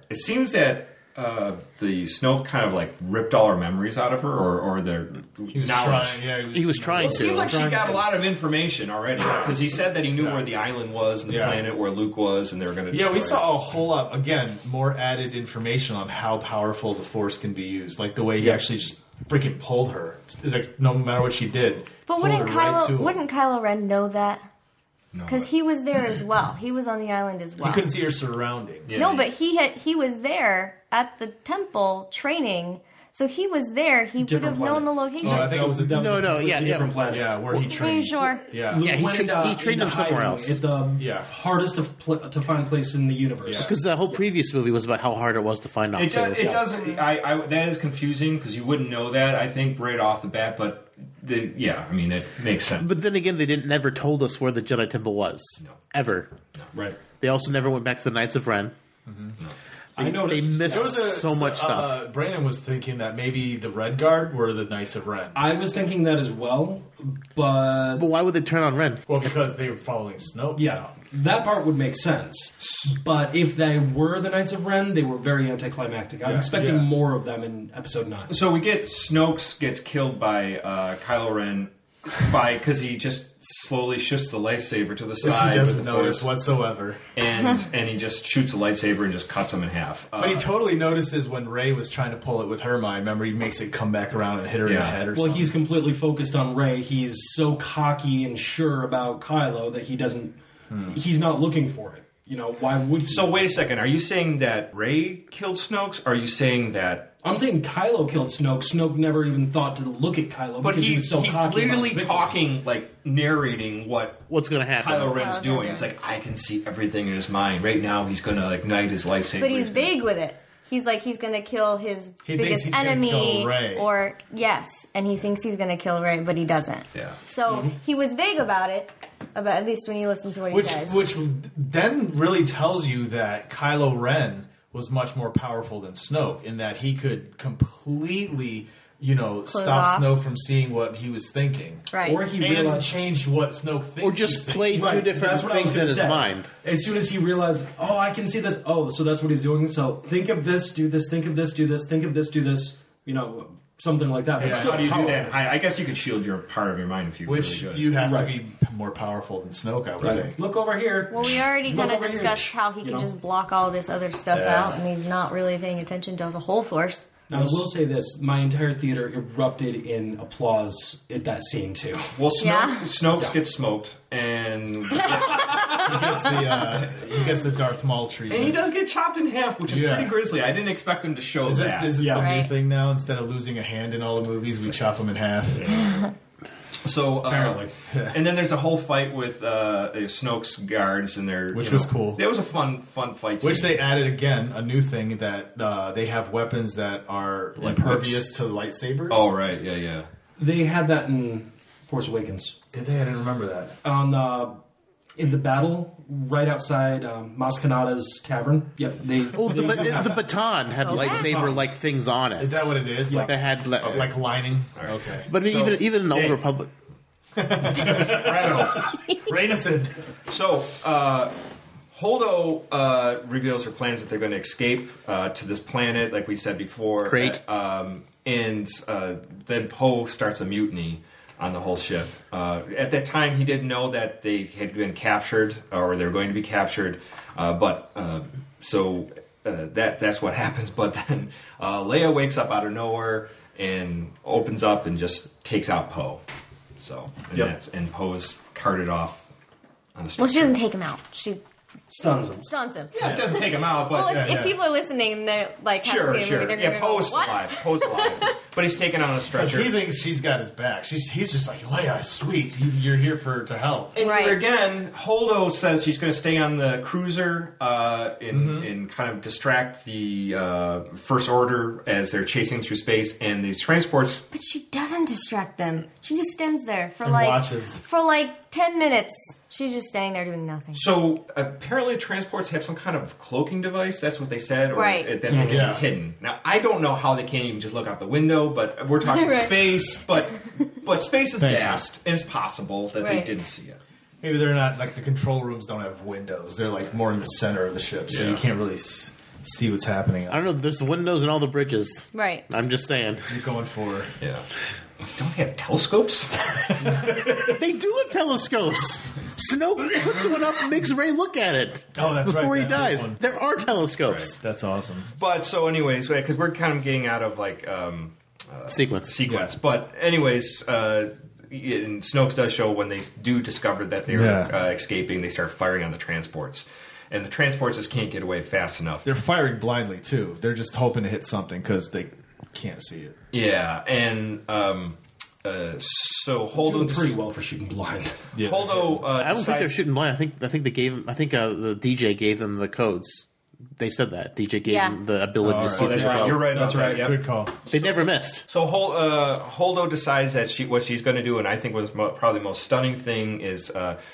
it seems that the Snoke kind of ripped all her memories out of her, or their knowledge. He was trying It to. seems like she got a lot of information already, because he said that he knew where the island was and the planet where Luke was, and they were going to. Yeah, we saw a whole lot more added information on how powerful the Force can be used, like the way he actually just freaking pulled her, no matter what she did. But wouldn't Kylo Ren know that? Because he was there as well. He was on the island as well. You couldn't see her surroundings. Yeah. No, but he was there at the temple training. So he was there. He would have known the location. Oh, I think it was a different planet. Yeah, where he Are you trained. sure? Yeah. Yeah, he trained him somewhere else. At the hardest to find place in the universe. Because the whole previous movie was about how hard it was to find out. It doesn't. That is confusing because you wouldn't know that. I think right off the bat, but it makes sense. But then again, they never told us where the Jedi Temple was. No. Ever. No. Right. They also never went back to the Knights of Ren. Mm-hmm. No. I noticed. They missed so much stuff. Brandon was thinking that maybe the Red Guard were the Knights of Ren. I was thinking that as well, but why would they turn on Ren? Well, because they were following Snoke. yeah, that part would make sense. But if they were the Knights of Ren, they were very anticlimactic. I'm expecting more of them in Episode 9. So we get Snoke gets killed by Kylo Ren because he just slowly shifts the lightsaber to the side. He doesn't notice whatsoever. And he just shoots a lightsaber and just cuts him in half. But he totally notices when Rey was trying to pull it with her mind. Remember, he makes it come back around and hit her in the head or something. Well, he's completely focused on Rey. He's so cocky and sure about Kylo that he doesn't... He's not looking for it. You know, why would he? So wait a second. Are you saying that Rey killed Snoke? Or are you saying that... I'm saying Kylo killed Snoke. Snoke never even thought to look at Kylo. But because he's so cocky literally about talking, like narrating what's going to happen. Kylo Ren's doing. It's like, I can see everything in his mind. Right now, he's going to ignite his lightsaber. But he's big with it. He's like, he's going to kill his biggest enemy. Kill Rey. Or, yes, and he thinks he's going to kill Rey, but he doesn't. Yeah. So he was vague about it, at least when you listen to what he says. Which then really tells you that Kylo Ren was much more powerful than Snoke in that he could completely, stop Snoke from seeing what he was thinking. Right. Or he And realized... change what Snoke thinks. Or just play two different things in his mind. As soon as he realized, I can see this. Oh, so that's what he's doing. So think of this, do this, think of this, do this, think of this, do this. Something like that. But how do you do that? I guess you could shield your part of your mind if you Which really you have to be more powerful than Snoke, I would think. Look over here. Well, we already kind of discussed how he can just block all this other stuff out, and he's not really paying attention to the whole Force. Now, I will say this. My entire theater erupted in applause at that scene, too. Well, Snoke gets smoked, and he gets the Darth Maul treatment. And he does get chopped in half, which is pretty grisly. I didn't expect him to show that. Is this the new thing now? Instead of losing a hand in all the movies, we chop him in half. Yeah. So apparently, and then there's a whole fight with Snoke's guards, and which was cool. It was a fun fight. Which they added again a new thing that they have weapons that are impervious to lightsabers. Oh right, yeah. They had that in Force Awakens. Did they? I didn't remember that. In the battle right outside Maz Kanata's tavern. Yep. The baton had lightsaber-like things on it. Is that what it is? Like they had like lining. Right. Okay. But even in the Old Republic, Rein us in. So Holdo reveals her plans that they're going to escape to this planet, like we said before. Great. And then Poe starts a mutiny on the whole ship. At that time, he didn't know that they had been captured, or they were going to be captured. So that's what happens. But then Leia wakes up out of nowhere and opens up and just takes out Poe. So and Poe is carted off on the structure. Well, she doesn't take him out. She stuns him. Yeah, it doesn't take him out, but if people are listening and they haven't seen the movie, they're going to go, Poe's what? alive. Poe's alive. But he's taken on a stretcher. He thinks she's got his back. He's just like, Leia, sweet. You're here to help. And here again, Holdo says she's going to stay on the cruiser and kind of distract the First Order as they're chasing through space, and these transports. But she doesn't distract them. She just stands there for watches. For 10 minutes. She's just standing there doing nothing. So apparently transports have some kind of cloaking device. That's what they said. Or that they can be hidden. Now, I don't know how they can't even just look out the window, but we're talking space. But space is vast, and it's possible that they didn't see it. Maybe they're not, the control rooms don't have windows. They're more in the center of the ship, so you can't really see what's happening. I don't know. There's windows in all the bridges. Right. I'm just saying. You're going for... Yeah. Don't they have telescopes? They do have telescopes. Snoke puts one up and makes Rey look at it. Oh, that's before right. he dies. There are telescopes. Right. That's awesome. But so, anyways, because we're kind of getting out of sequence. Yeah. But anyways, and Snoke does show when they do discover that they're escaping, they start firing on the transports. And the transports just can't get away fast enough. They're firing blindly, too. They're just hoping to hit something because they can't see it. Yeah, and so Holdo doing pretty well for shooting blind. Yeah. Holdo, I don't think they're shooting blind. I think they gave him. I think the DJ gave them the codes. They said that DJ gave them the ability to see. Oh, that's right. You're right. That's right. Yep. Good call. They never missed. So Holdo decides that what she's going to do, and I think was probably the most stunning thing, is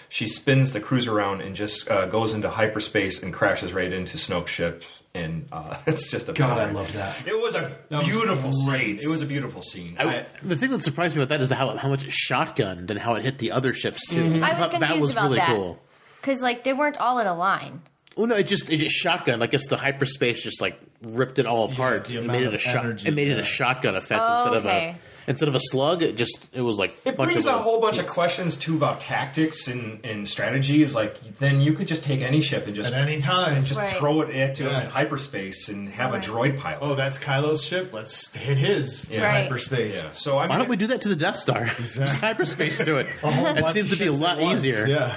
she spins the cruiser around and just goes into hyperspace and crashes right into Snoke's ship. And it's just a God, I loved that. It was a beautiful scene. It was a beautiful scene. The thing that surprised me about that is how much it shotgunned and how it hit the other ships too. Mm-hmm. I was confused that was about really that. cool. Because they weren't all in a line. Well, no, it just shotgunned. I guess the hyperspace just ripped it all apart. Yeah, it made it a shotgun effect instead of a slug. It was like it brings a whole bunch of questions too about tactics and strategies. Like then you could just take any ship and just at any time and just throw it into hyperspace and have a droid pilot. Oh, that's Kylo's ship. Let's hit his hyperspace. Yeah. So why don't we do that to the Death Star? Exactly. Just hyperspace to it. It seems to be a lot easier. Yeah.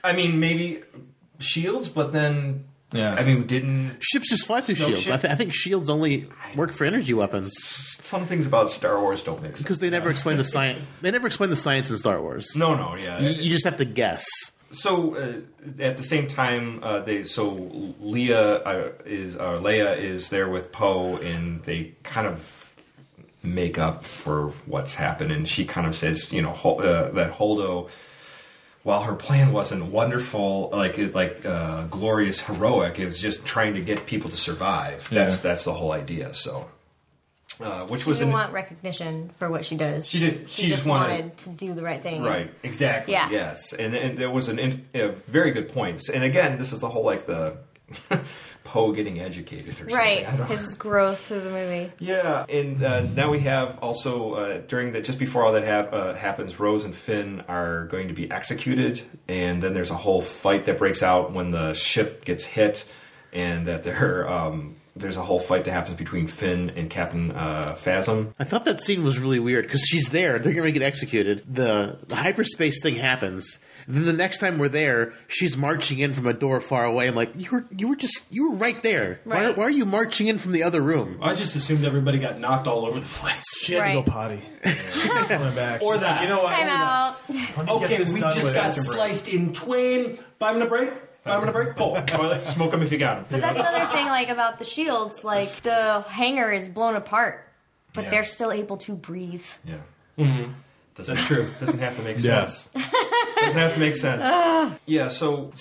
I mean, maybe shields, but then I mean, didn't ships just fly through shields? I think shields only work for energy weapons. Some things about Star Wars don't make sense because they never explain the science. They never explain the science in Star Wars. No, you just have to guess. So at the same time, Leia is there with Poe, and they kind of make up for what's happened, and she kind of says, that Holdo, while her plan wasn't wonderful, glorious, heroic, it was just trying to get people to survive. That's the whole idea. So, She didn't want recognition for what she does. She did. She just wanted to do the right thing. Right. Exactly. Yeah. Yes. And there was a very good point. And again, this is the whole the Poe getting educated or something. Right. His growth through the movie. Yeah. And now we have also just before all that happens, Rose and Finn are going to be executed, and then there's a whole fight that breaks out when the ship gets hit, and that there's a whole fight that happens between Finn and Captain Phasm. I thought that scene was really weird because she's there. They're going to get executed. The hyperspace thing happens. Then the next time we're there, she's marching in from a door far away. I'm like, you were right there. Right. Why are you marching in from the other room? I just assumed everybody got knocked all over the place. She had to go potty. She's coming back. Or that. You know what? Time out. Okay, we just got sliced in twain. 5 minute break. 5 minute break. Pull. Toilet. Smoke them if you got them. But that's another thing, about the shields. The hangar is blown apart, but they're still able to breathe. Yeah. Mm-hmm. That's true. Doesn't have to make sense. Doesn't have to make sense. Yeah, so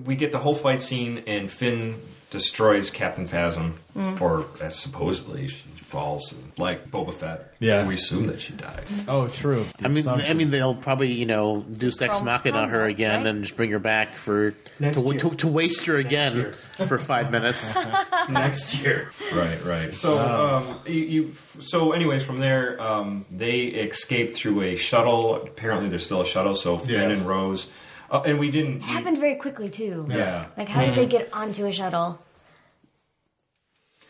we get the whole fight scene, and Finn destroys Captain Phasm, or supposedly she falls, like Boba Fett. Yeah, we assume that she died. Oh, true. I mean, they'll probably Deus Ex Machina her again and just bring her back to waste her again for 5 minutes next year. Right. So so anyways, from there they escape through a shuttle. Apparently, there's still a shuttle. So Finn and Rose. And we didn't. It happened very quickly too. Yeah. How did they get onto a shuttle?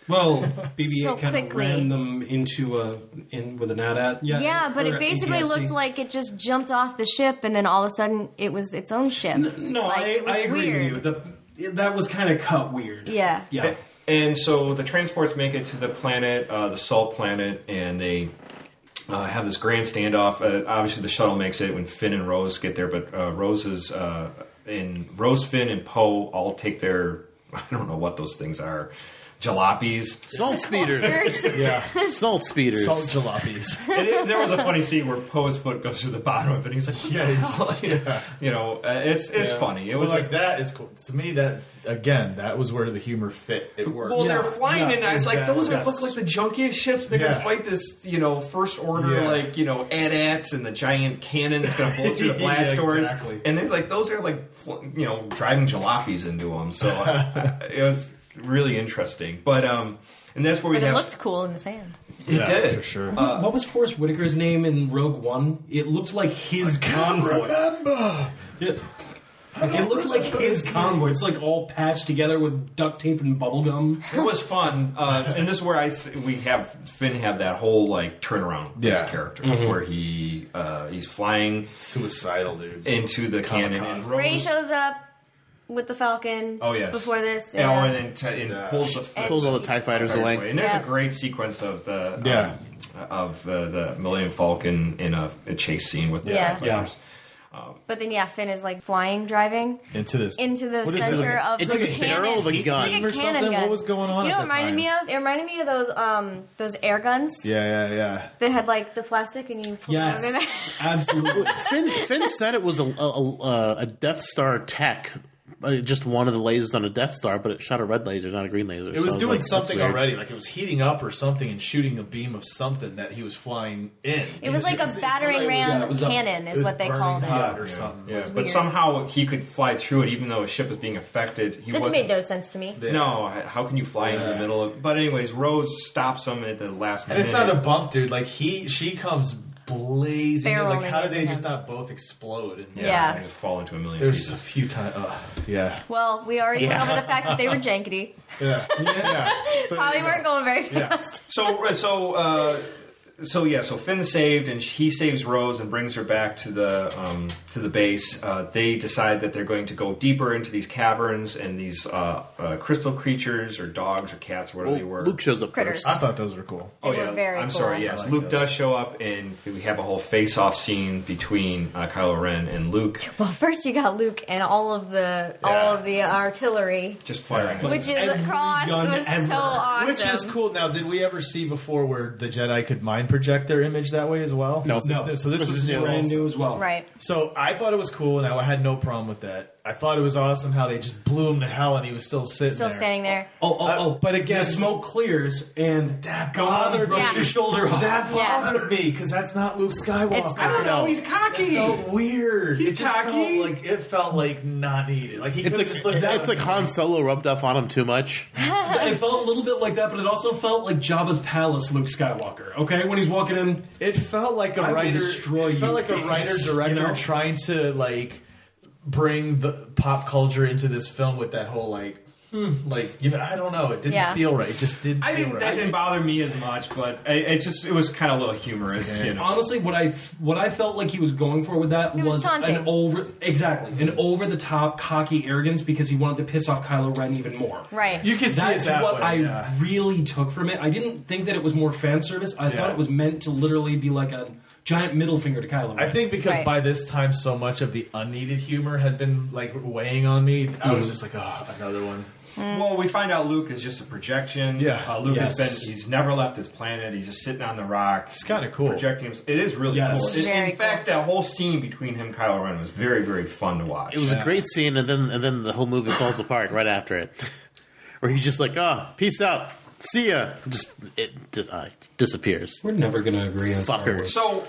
Well, BB-8 So kind of quickly. ran them in with an AT-AT. Yeah, but it basically looked like it just jumped off the ship, and then all of a sudden it was its own ship. No, it was I agree weird. with you. That was kind of cut weird. Yeah. Yeah. And so the transports make it to the planet, the Salt Planet, and they have this grand standoff. Obviously, the shuttle makes it when Finn and Rose get there, but Rose, Finn, and Poe all take their, I don't know what those things are, jalopies. Salt speeders. Salt speeders. Salt jalopies. And there was a funny scene where Poe's foot goes through the bottom of it, and he's like, it's funny. It was that is cool. To me, that was where the humor fit. It worked. Well, they're flying, and it's like, those look like the junkiest ships. They're going to fight this, First Order, AT-ATs and the giant cannon that's going to blow through the blast doors. Exactly. And they're like, those are like, driving jalopies into them. So it was really interesting. But, and that's where we have... It looked cool in the sand. It did. For sure. What was Forrest Whitaker's name in Rogue One? It looked like his convoy. Remember. Yeah. It looked like his convoy. It's like all patched together with duct tape and bubble gum. It was fun, and this is where we have Finn have that whole like turnaround with his character, where he's flying suicidal, dude, into the cannon. And Rey shows up with the Falcon. Oh yes, before this, and pulls all the TIE fighters away. And there's a great sequence of the Millennium Falcon in a chase scene with the TIE fighters. But then, Finn is like driving into the center of it's the like a barrel of a gun like or something. What was going on? You know what it reminded me of? It reminded me of those air guns. Yeah. That had like the plastic and you pull it over there. Absolutely. Finn said it was a Death Star tech. Just one of the lasers on a Death Star, but it shot a red laser, not a green laser. It was doing something already, like it was heating up or something and shooting a beam of something that he was flying in. It was like a battering ram cannon, is what they called it. Or something. Yeah. But somehow he could fly through it, even though his ship was being affected. That made no sense to me. No, how can you fly into the middle of? But anyways, Rose stops him at the last minute. And it's not a bump, dude. Like she comes blazing. Like, how did they just not both explode? And they just fall into a million There's pieces. a few times. Well, we already went over the fact that they were jankety. So, probably weren't going very fast. So Finn's saved, and he saves Rose and brings her back to the base. They decide that they're going to go deeper into these caverns and these crystal creatures or dogs or cats or whatever they were. Luke shows up Critters. first. I thought those were cool. They were very I'm cool. sorry. Yes, like Luke those. does show up, and we have a whole face-off scene between Kylo Ren and Luke, Well, first you got Luke and all of the artillery, just firing. which is Every across. It gun was ever. so awesome. Which is cool. Now, did we ever see before where the Jedi could mind project their image that way as well? No. So this was new. brand Also. new as well. Right. So I thought it was cool, and I had no problem with that. I thought it was awesome how they just blew him to hell, and he was still sitting Still there. standing there. But again, The smoke clears and that go on and bothered brush Yeah. your shoulder off. That bothered me because that's not Luke Skywalker. It's not. I don't know, he's cocky. It felt weird. He's it just cocky. felt like not needed. Like he It's could like have just lived out. it's like Han Solo rubbed off on him too much. It felt a little bit like that, but it also felt like Jabba's palace Luke Skywalker. Okay, when he's walking in, It felt like a I will writer. destroy It felt you. like a writer director You know? trying to bring the pop culture into this film with that whole I don't know. It didn't feel right. It just didn't. That didn't bother me as much, but it was kind of a little humorous. You know? honestly, what I felt like he was going for with that He was taunting. an over the top cocky arrogance because he wanted to piss off Kylo Ren even more. Right. You can see That's it that what way, I really took from it. I didn't think that it was more fan service. I thought it was meant to literally be like a giant middle finger to Kylo Ren. I think because Right. by this time so much of the unneeded humor had been weighing on me, I was just like, another one. Well, we find out Luke is just a projection. Yeah. Luke Yes. he's never left his planet. He's just sitting on the rock. It's kind of cool. Projecting him. It is really Yes. cool. Very In fact, that whole scene between him and Kylo Ren was very, very fun to watch. It was a great scene, and then the whole movie falls apart right after it, where he's just like, peace out, see ya, it disappears. we're never going to agree on Star Fuckers. Wars.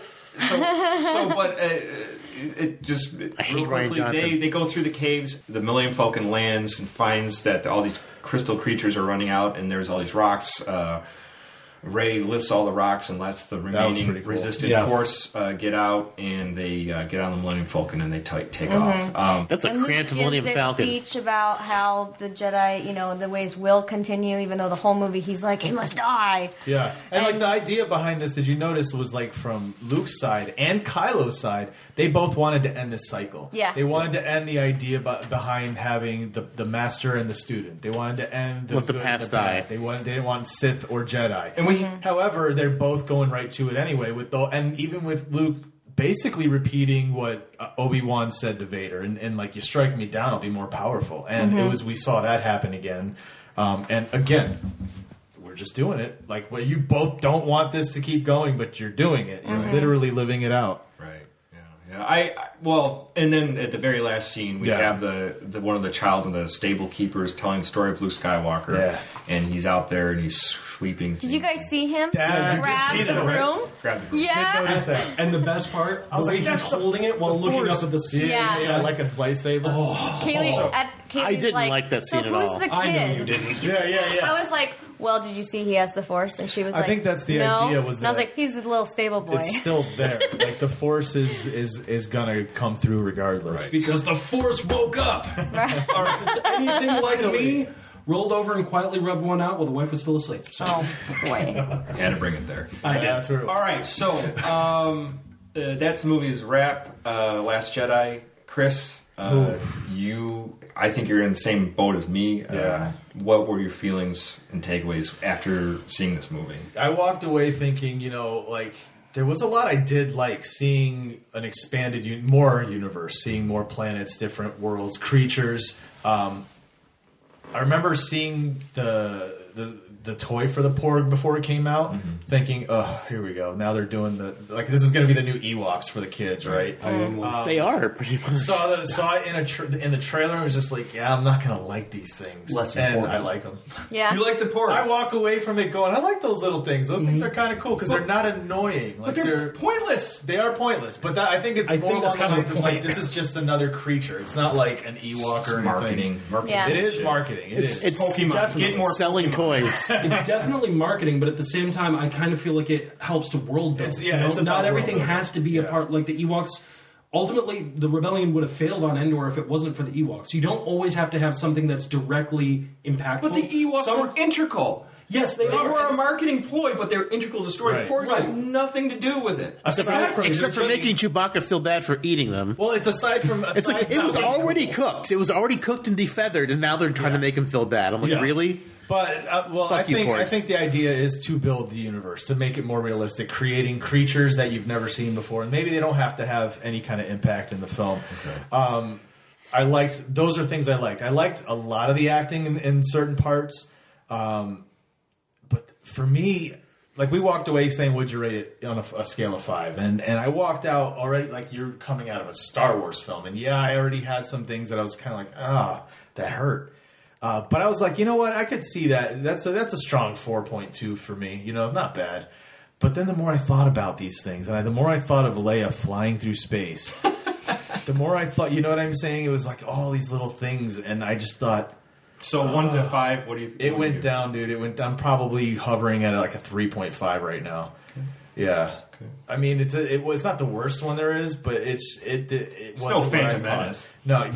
But it just I hate real Ryan quickly, Johnson. they go through the caves. The Millennium Falcon lands and finds that all these crystal creatures are running out, and there's all these rocks. Rey lifts all the rocks and lets the remaining pretty cool. resistant force get out, and they get on the Millennium Falcon and they take off. That's a And Luke cramped gives Millennium this Falcon. speech about how the Jedi, the ways will continue, even though the whole movie he's like, he must die. Yeah, and the idea behind this, did you notice, was from Luke's side and Kylo's side, they both wanted to end this cycle. Yeah. They wanted to end the idea behind having the master and the student. They wanted to end the Let the good past and the bad. die. They didn't want Sith or Jedi. And However, they're both going right to it anyway. And even with Luke basically repeating what Obi-Wan said to Vader, and you strike me down, I'll be more powerful. And we saw that happen again. And again, we're just doing it. You both don't want this to keep going, but you're doing it. You're literally living it out. Right. Yeah. And then at the very last scene, we have the one of the child and the stable keepers telling the story of Luke Skywalker. Yeah. And he's out there and he's sweeping. Did you guys see him Yeah, you did grab see the that, right? broom? Grab the broom. Yeah. Notice that. And the best part, I was the way like, he's that's the- holding it while the looking Force. up at the Yeah. Yeah, like a lightsaber. Kaylee, Katie's didn't like that scene so at who's all. the kid? I know you didn't. Yeah. I was like, well, did you see he has the Force? And she was like, I think that's the no. idea was and I was that like, he's the little stable boy. it's still there. Like the Force is gonna come through regardless. Because the Force woke up. Right. Or if it's anything like me, rolled over and quietly rubbed one out while the wife was still asleep. So. Oh, boy. Had to bring it there. I did. That's where it was. All right, so that's the movie's wrap. Last Jedi, Chris. I think you're in the same boat as me. Yeah. What were your feelings and takeaways after seeing this movie? I walked away thinking, like there was a lot I did like seeing an expanded, more universe, seeing more planets, different worlds, creatures. I remember seeing the toy for the Porg before it came out, thinking, oh, here we go. Now they're doing this is going to be the new Ewoks for the kids, right? They are pretty much. Saw it in the trailer and was just like, yeah, I'm not going to like these things. Less and important. I like them. Yeah. You like the Porg? I walk away from it going, I like those little things. Those things are kind of cool because they're not annoying. Like, but they're pointless. They are pointless, but I think it's more that's along kind the of lines the of like point. this is just another creature. It's not like an Ewok or Marketing. anything. Yeah. It is marketing. It is. It's Pokemon. definitely Get more selling toys. It's definitely marketing, but at the same time, I kind of feel like it helps to world build. It's Not about everything world has to be a building. part. Like the Ewoks, ultimately, the rebellion would have failed on Endor if it wasn't for the Ewoks. You don't always have to have something that's directly impactful. But the Ewoks were integral. Yes, they They are. were a marketing ploy, but they're integral to the story. Right. Porgs Right. had nothing to do with it. Aside from Except for making Chewbacca feel bad for eating them. well, it's aside from It's like it was already cooked. It was already cooked and defeathered, and now they're trying to make him feel bad. I'm like, Yeah. really? But I you, think Porgs. the idea is to build the universe, to make it more realistic, creating creatures that you've never seen before, and maybe they don't have to have any kind of impact in the film. Okay. I liked those are things I liked. I liked a lot of the acting in certain parts, but for me, like we walked away saying, "Would you rate it on a scale of 5?" And I walked out already like you're coming out of a Star Wars film, and yeah, I already had some things that I was kind of like, that hurt. But I was like, you know what? I could see that. That's a strong 4.2 for me. Not bad. But then the more I thought about these things, and the more I thought of Leia flying through space, the more I thought, you know what I'm saying? It was like all these little things, and I just thought. So 1 to 5, what do you think? It went down, dude. It went down. Probably hovering at like a 3.5 right now. Okay. Yeah. Okay. I mean, it's not the worst one there is, but it wasn't no what I Phantom thought. Menace. No.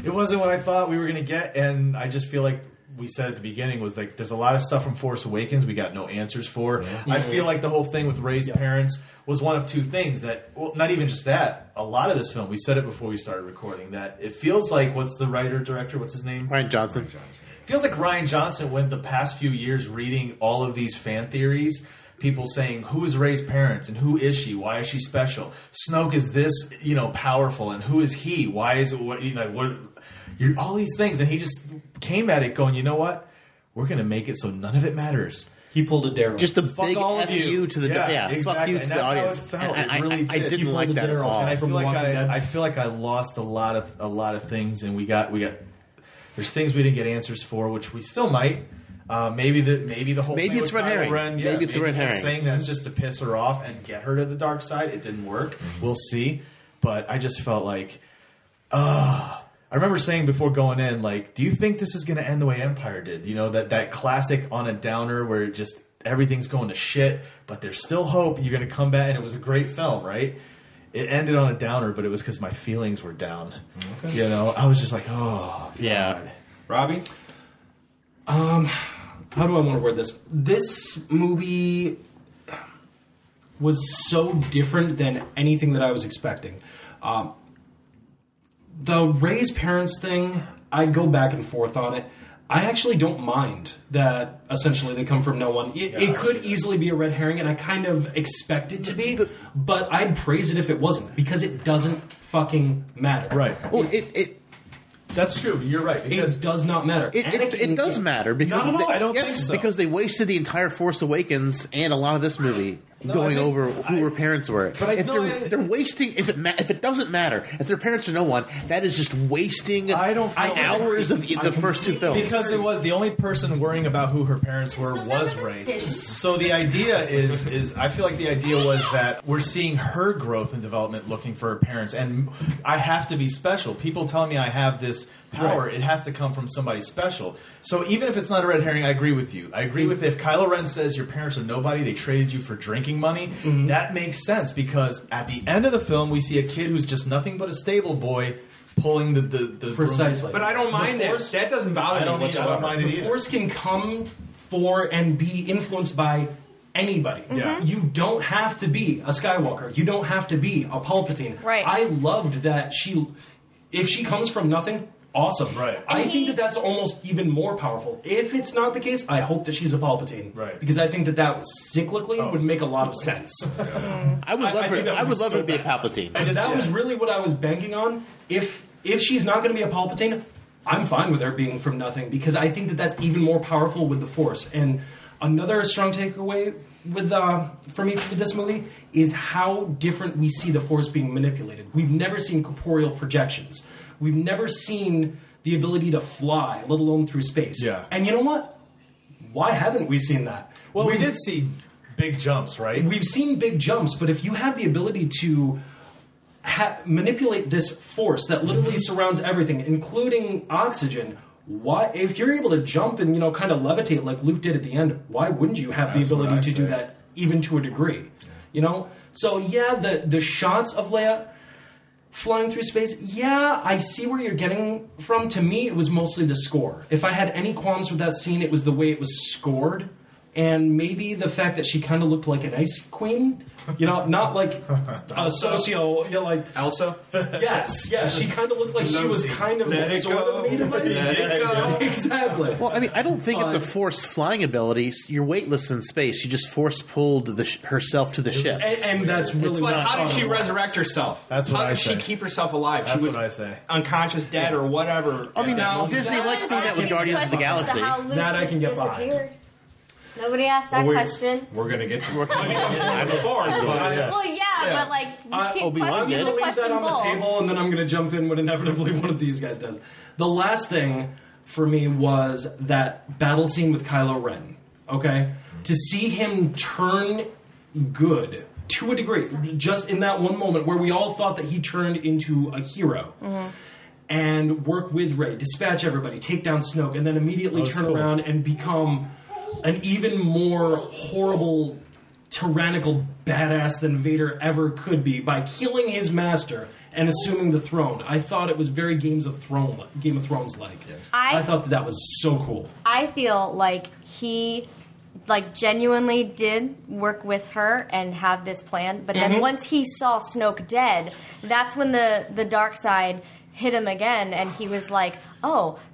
It wasn't what I thought we were going to get, and I just feel like we said at the beginning was like there's a lot of stuff from Force Awakens we got no answers for. Mm-hmm. I feel like the whole thing with Rey's parents was one of two things that, well, not even just that. A lot of this film, we said it before we started recording, that it feels like, what's the writer-director, what's his name? Rian Johnson. Feels like Rian Johnson went the past few years reading all of these fan theories. People saying, who is Rey's parents and who is she? Why is she special? Snoke is this, powerful, and who is he? Why is it what? All these things, and he just came at it going, you know what? We're going to make it so none of it matters. He pulled a Darryl. Just a Fuck big all F of you to the exactly. fuck you to and the that's audience. How it felt. And It really did. I didn't like that at all. And I From feel The like Walking Dead. I feel like I lost a lot of things, and we got. There's things we didn't get answers for, which we still might. Maybe the whole Maybe thing it's with red herring. Kylo Ren, Maybe it's a red herring. Saying that's just to piss her off and get her to the dark side. It didn't work. Mm-hmm. We'll see. But I just felt like, I remember saying before going in, like, do you think this is going to end the way Empire did? That classic on a downer where it just everything's going to shit, but there's still hope. You're going to come back, and it was a great film, right? It ended on a downer, but it was because my feelings were down. Okay. I was just like, oh, yeah. God. Robbie? How do I want to word this? This movie was so different than anything that I was expecting. The Rey's parents thing, I go back and forth on it. I actually don't mind that essentially they come from no one. It could easily be a red herring, and I kind of expect it to be, but I'd praise it if it wasn't, because it doesn't fucking matter. Right. Well, That's true. You're right. Because It does not matter. it does matter because Not at all. I don't think so. because they wasted the entire Force Awakens and a lot of this movie going over who her parents were. But if they're wasting, if it doesn't matter, if their parents are no one, that is just wasting hours of the first two films. Because it was the only person worrying about who her parents were was Rey. So the idea is I feel like the idea was that we're seeing her growth and development looking for her parents, and I have to be special. People tell me I have this power. It has to come from somebody special. So even if it's not a red herring, I agree with you. I agree with if Kylo Ren says your parents are nobody, they traded you for drinking money, that makes sense because at the end of the film we see a kid who's just nothing but a stable boy pulling the precisely. But I don't mind that. That doesn't bother me whatsoever. I don't mind it either. The Force can come for and be influenced by anybody. Yeah. You don't have to be a Skywalker. You don't have to be a Palpatine. Right. I loved that if she comes from nothing, awesome. Right. I think that that's almost even more powerful. If it's not the case, I hope that she's a Palpatine. Right. Because I think that cyclically would make a lot of sense. I would love her to be a Palpatine. That was really what I was banking on. If she's not going to be a Palpatine, I'm fine with her being from nothing because I think that that's even more powerful with the Force. And another strong takeaway for me with this movie is how different we see the Force being manipulated. We've never seen corporeal projections. We've never seen the ability to fly, let alone through space. Yeah. And you know what? Why haven't we seen that? Well, we did see big jumps, right? We've seen big jumps, but if you have the ability to manipulate this force that literally surrounds everything, including oxygen, why? If you're able to jump and kind of levitate like Luke did at the end, why wouldn't you have the ability to do that even to a degree? So yeah, the shots of Leia flying through space, yeah, I see where you're getting from. To me, it was mostly the score. If I had any qualms with that scene, it was the way it was scored. And maybe the fact that she kind of looked like an ice queen, not like a socio, like Elsa. Yes, she kind of looked like she was kind of sort of made of ice. Exactly. Well, I mean, I don't think it's a force flying ability. You're weightless in space. She just force pulled herself to the ship, and that's really how did she resurrect herself? That's what how I did say. she keep herself alive? That's she was what I say. Unconscious, dead, or whatever. I mean, Disney likes doing that with Guardians of the Galaxy. That I can get behind. Nobody asked that question. We're going to get to it. I'm before. Well, but like, you keep I'm questioning going to the leave that on the question table, and then I'm going to jump in when inevitably one of these guys does. The last thing for me was that battle scene with Kylo Ren. Okay? To see him turn good to a degree, just in that one moment where we all thought that he turned into a hero. And work with Rey, dispatch everybody, take down Snoke, and then immediately turn around and become an even more horrible, tyrannical badass than Vader ever could be by killing his master and assuming the throne. I thought it was very Game of Thrones like. I thought that was so cool. I feel like he genuinely did work with her and have this plan, but then once he saw Snoke dead, that's when the dark side hit him again, and he was like,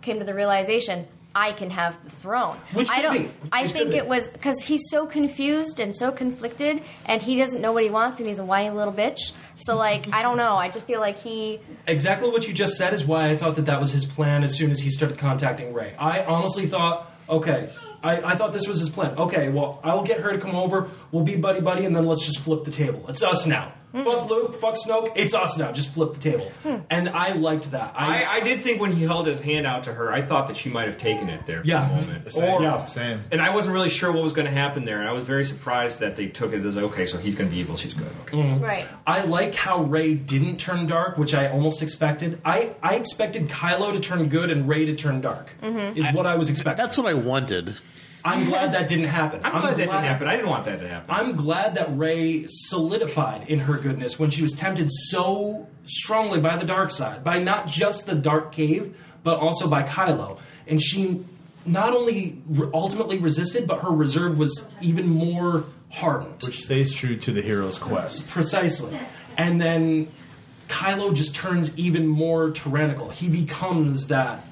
came to the realization, I can have the throne. I think it was because he's so confused and so conflicted, and he doesn't know what he wants, and he's a whiny little bitch. So, I don't know. I just feel like he... Exactly what you just said is why I thought that was his plan as soon as he started contacting Rey. I honestly thought, okay, I thought this was his plan. Okay, well, I'll get her to come over, we'll be buddy-buddy, and then let's just flip the table. It's us now. Fuck Luke, fuck Snoke, it's us now. Just flip the table. And I liked that. I did think when he held his hand out to her, I thought that she might have taken it there for a moment. Same. And I wasn't really sure what was going to happen there. And I was very surprised that they took it as, okay, so he's going to be evil, she's good. Okay. Right. I like how Rey didn't turn dark, which I almost expected. I expected Kylo to turn good and Rey to turn dark, is what I was expecting. That's what I wanted. I'm glad that didn't happen. I'm glad that didn't happen. I didn't want that to happen. I'm glad that Rey solidified in her goodness when she was tempted so strongly by the dark side, by not just the dark cave, but also by Kylo. And she not only ultimately resisted, but her reserve was even more hardened. Which stays true to the hero's quest. Precisely. And then Kylo just turns even more tyrannical. He becomes that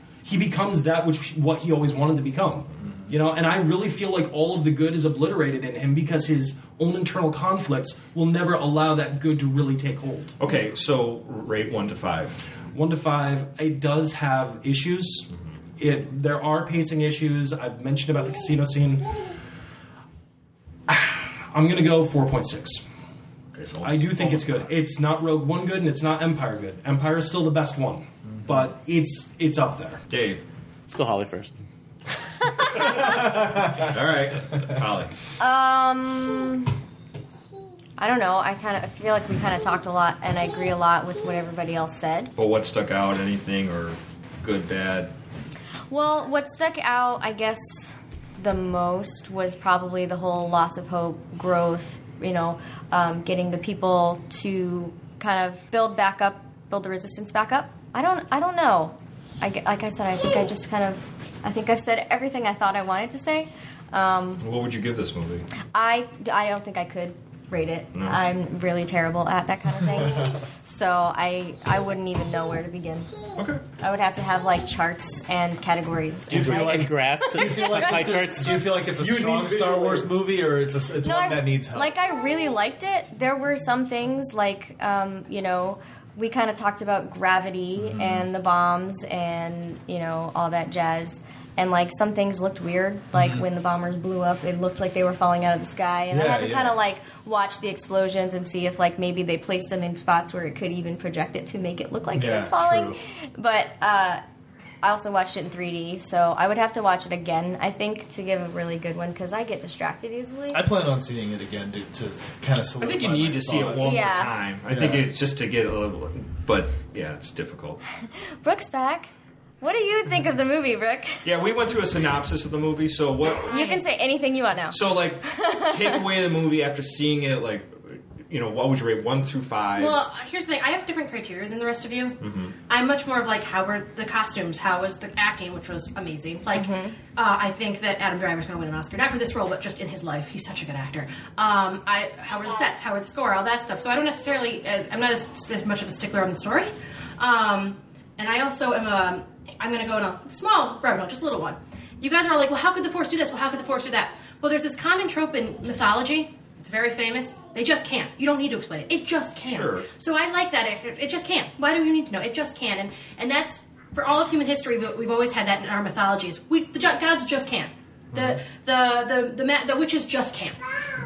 what he always wanted to become. And I really feel like all of the good is obliterated in him because his own internal conflicts will never allow that good to really take hold. Okay, so rate 1 to 5. 1 to 5. It does have issues. There are pacing issues. I've mentioned about the casino scene. I'm going to go 4.6. Okay, so I do think it's good. It's not Rogue One good, and it's not Empire good. Empire is still the best one, but it's up there. Dave. Let's go Holly first. All right, Holly. I don't know. I feel like we kind of talked a lot, and I agree a lot with what everybody else said. But what stuck out? Anything or good, bad? Well, what stuck out, I guess, the most was probably the whole loss of hope, growth. Getting the people to kind of build the resistance back up. I don't know. Like I said, I think I've said everything I thought I wanted to say. What would you give this movie? I don't think I could rate it. No. I'm really terrible at that kind of thing. So I wouldn't even know where to begin. Okay. I would have to have like charts and categories. Do you feel like graphs? Do you feel like pie it's charts? do you feel like it's a strong Star Wars movie, or it's one that needs help? Like, I really liked it. There were some things like, we kind of talked about gravity and the bombs and, all that jazz. And, like, some things looked weird. Like, when the bombers blew up, it looked like they were falling out of the sky. And I had to kind of, like, watch the explosions and see if, like, maybe they placed them in spots where it could even project it to make it look like it was falling. True. But I also watched it in 3D, so I would have to watch it again, I think, to give a really good one, because I get distracted easily. I plan on seeing it again to kind of solidify. I think you need to see it one more time. I think it's just to get a little... But, yeah, it's difficult. Brooke's back. What do you think of the movie, Brooke? Yeah, we went through a synopsis of the movie, so what... You can say anything you want now. So, like, take away the movie after seeing it, like... what would you rate 1 through 5? Well, here's the thing. I have different criteria than the rest of you. Mm-hmm. I'm much more of like, how were the costumes? How was the acting, which was amazing. Like, I think that Adam Driver's going to win an Oscar, not for this role, but just in his life. He's such a good actor. How were the sets? How were the score? All that stuff. So I don't necessarily, I'm not as much of a stickler on the story. And I also am I'm going to go in a small rabbit hole, just a little one. You guys are all like, well, how could the Force do this? Well, how could the Force do that? Well, there's this common trope in mythology. It's very famous. They just can't. You don't need to explain it. It just can. Sure. So I like that. It just can. Why do we need to know? It just can. And that's, for all of human history, we've always had that in our mythologies. The gods just can't. The witches just can't.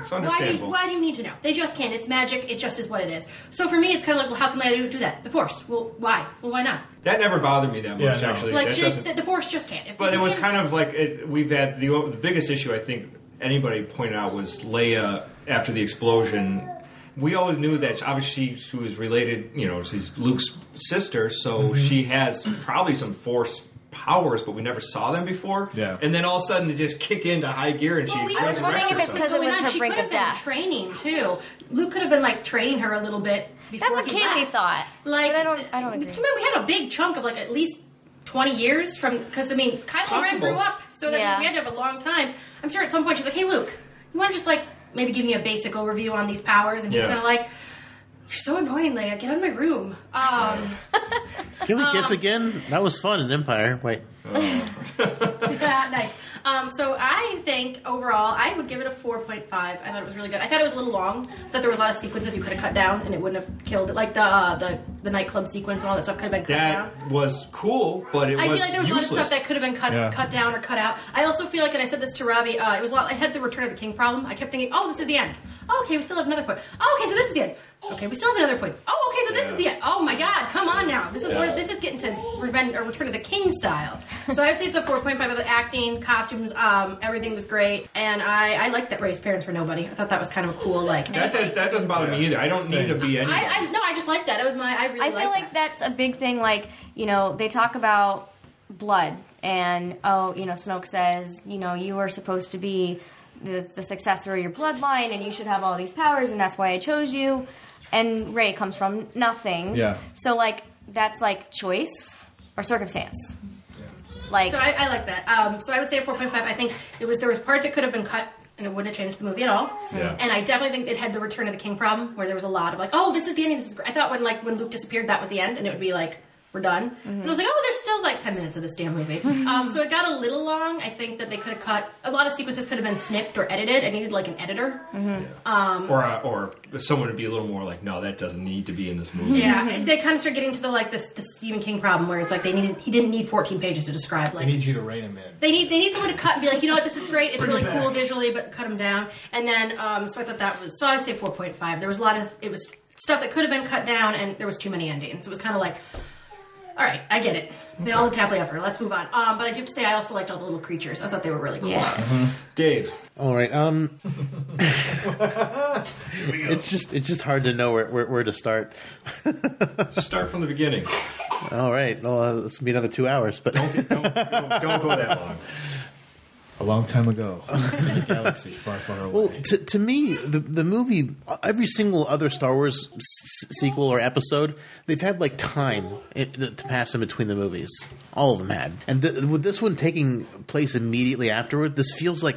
It's understandable. Why do you need to know? They just can't. It's magic. It just is what it is. So for me, it's kind of like, well, how can they do that? The Force. Well, why? Well, why not? That never bothered me that much, actually. Like, that the Force just can't. But it was kind of like, we've had, the biggest issue, I think, anybody pointed out was Leia, after the explosion. We always knew that obviously she was related, she's Luke's sister, so she has probably some Force powers, but we never saw them before. Yeah. And then all of a sudden they just kick into high gear and she I was wondering if it's because it was her brink of death. She could have been training too. Luke could have been like training her a little bit before. That's what Kaylee thought. Like, but I don't agree. Remember, we had a big chunk of like at least 20 years from, because I mean, Kylo Ren grew up, so that we had to have a long time. I'm sure at some point she's like, hey Luke, you want to just like maybe give me a basic overview on these powers? And he's kind of like, you're so annoying, Leia. Get out of my room. Can we kiss again? That was fun in Empire. Wait. Nice. So I think overall I would give it a 4.5. I thought it was really good. I thought it was a little long. I thought there were a lot of sequences you could have cut down and it wouldn't have killed it. Like the nightclub sequence and all that stuff could have been cut down. That was cool, but it was I feel like there was useless. a lot of stuff that could have been cut down or cut out. I also feel like, and I said this to Robbie, it was a lot. I had the Return of the King problem. I kept thinking, oh, this is the end. Oh, okay, we still have another point. Oh, okay, so this is the end. Okay, we still have another point. Oh, okay, so this is the end. Oh my God, come on now. This is getting to Return of the King style. So I'd say it's a 4.5 of the acting, costumes, everything was great, and I liked that Rey's parents were nobody. I thought that was kind of a cool that doesn't bother me either. I don't need to be anything. I just like that. It was I feel like that's a big thing. Like, they talk about blood, and Snoke says, you are supposed to be the successor of your bloodline, and you should have all these powers, and that's why I chose you. And Rey comes from nothing. Yeah. So, like, that's, like, choice or circumstance. Yeah. Like, so I like that. So I would say a 4.5. I think there was parts that could have been cut, and it wouldn't have changed the movie at all. Yeah. And I definitely think it had the Return of the King problem, where there was a lot of, like, oh, this is the ending, this is great. I thought when Luke disappeared, that was the end, and it would be like, we're done. And I was like, oh, there's still like 10 minutes of this damn movie. So it got a little long. I think that they could have cut a lot of sequences could have been snipped or edited. I needed like an editor. Or someone would be a little more like, no, that doesn't need to be in this movie. Yeah, they kind of start getting to the Stephen King problem where it's like he didn't need 14 pages to describe. Like, I need you to rein him in. They need someone to cut and be like, you know what, this is great. It's really cool visually, but cut him down. And then so I thought that was I would say 4.5. There was it was stuff that could have been cut down, and there was too many endings. It was kind of like, all right, I get it. They all look happily ever. Let's move on. But I do have to say, I also liked all the little creatures. I thought they were really cool. Yeah. Dave. All right. It's just hard to know where to start. Just start from the beginning. All right. Well, this will be another 2 hours, but Don't go that long. A long time ago, in a galaxy far, far away. Well, to me, the movie, every single other Star Wars sequel or episode, they've had like time to pass in between the movies. All of them had, and with this one taking place immediately afterward, this feels like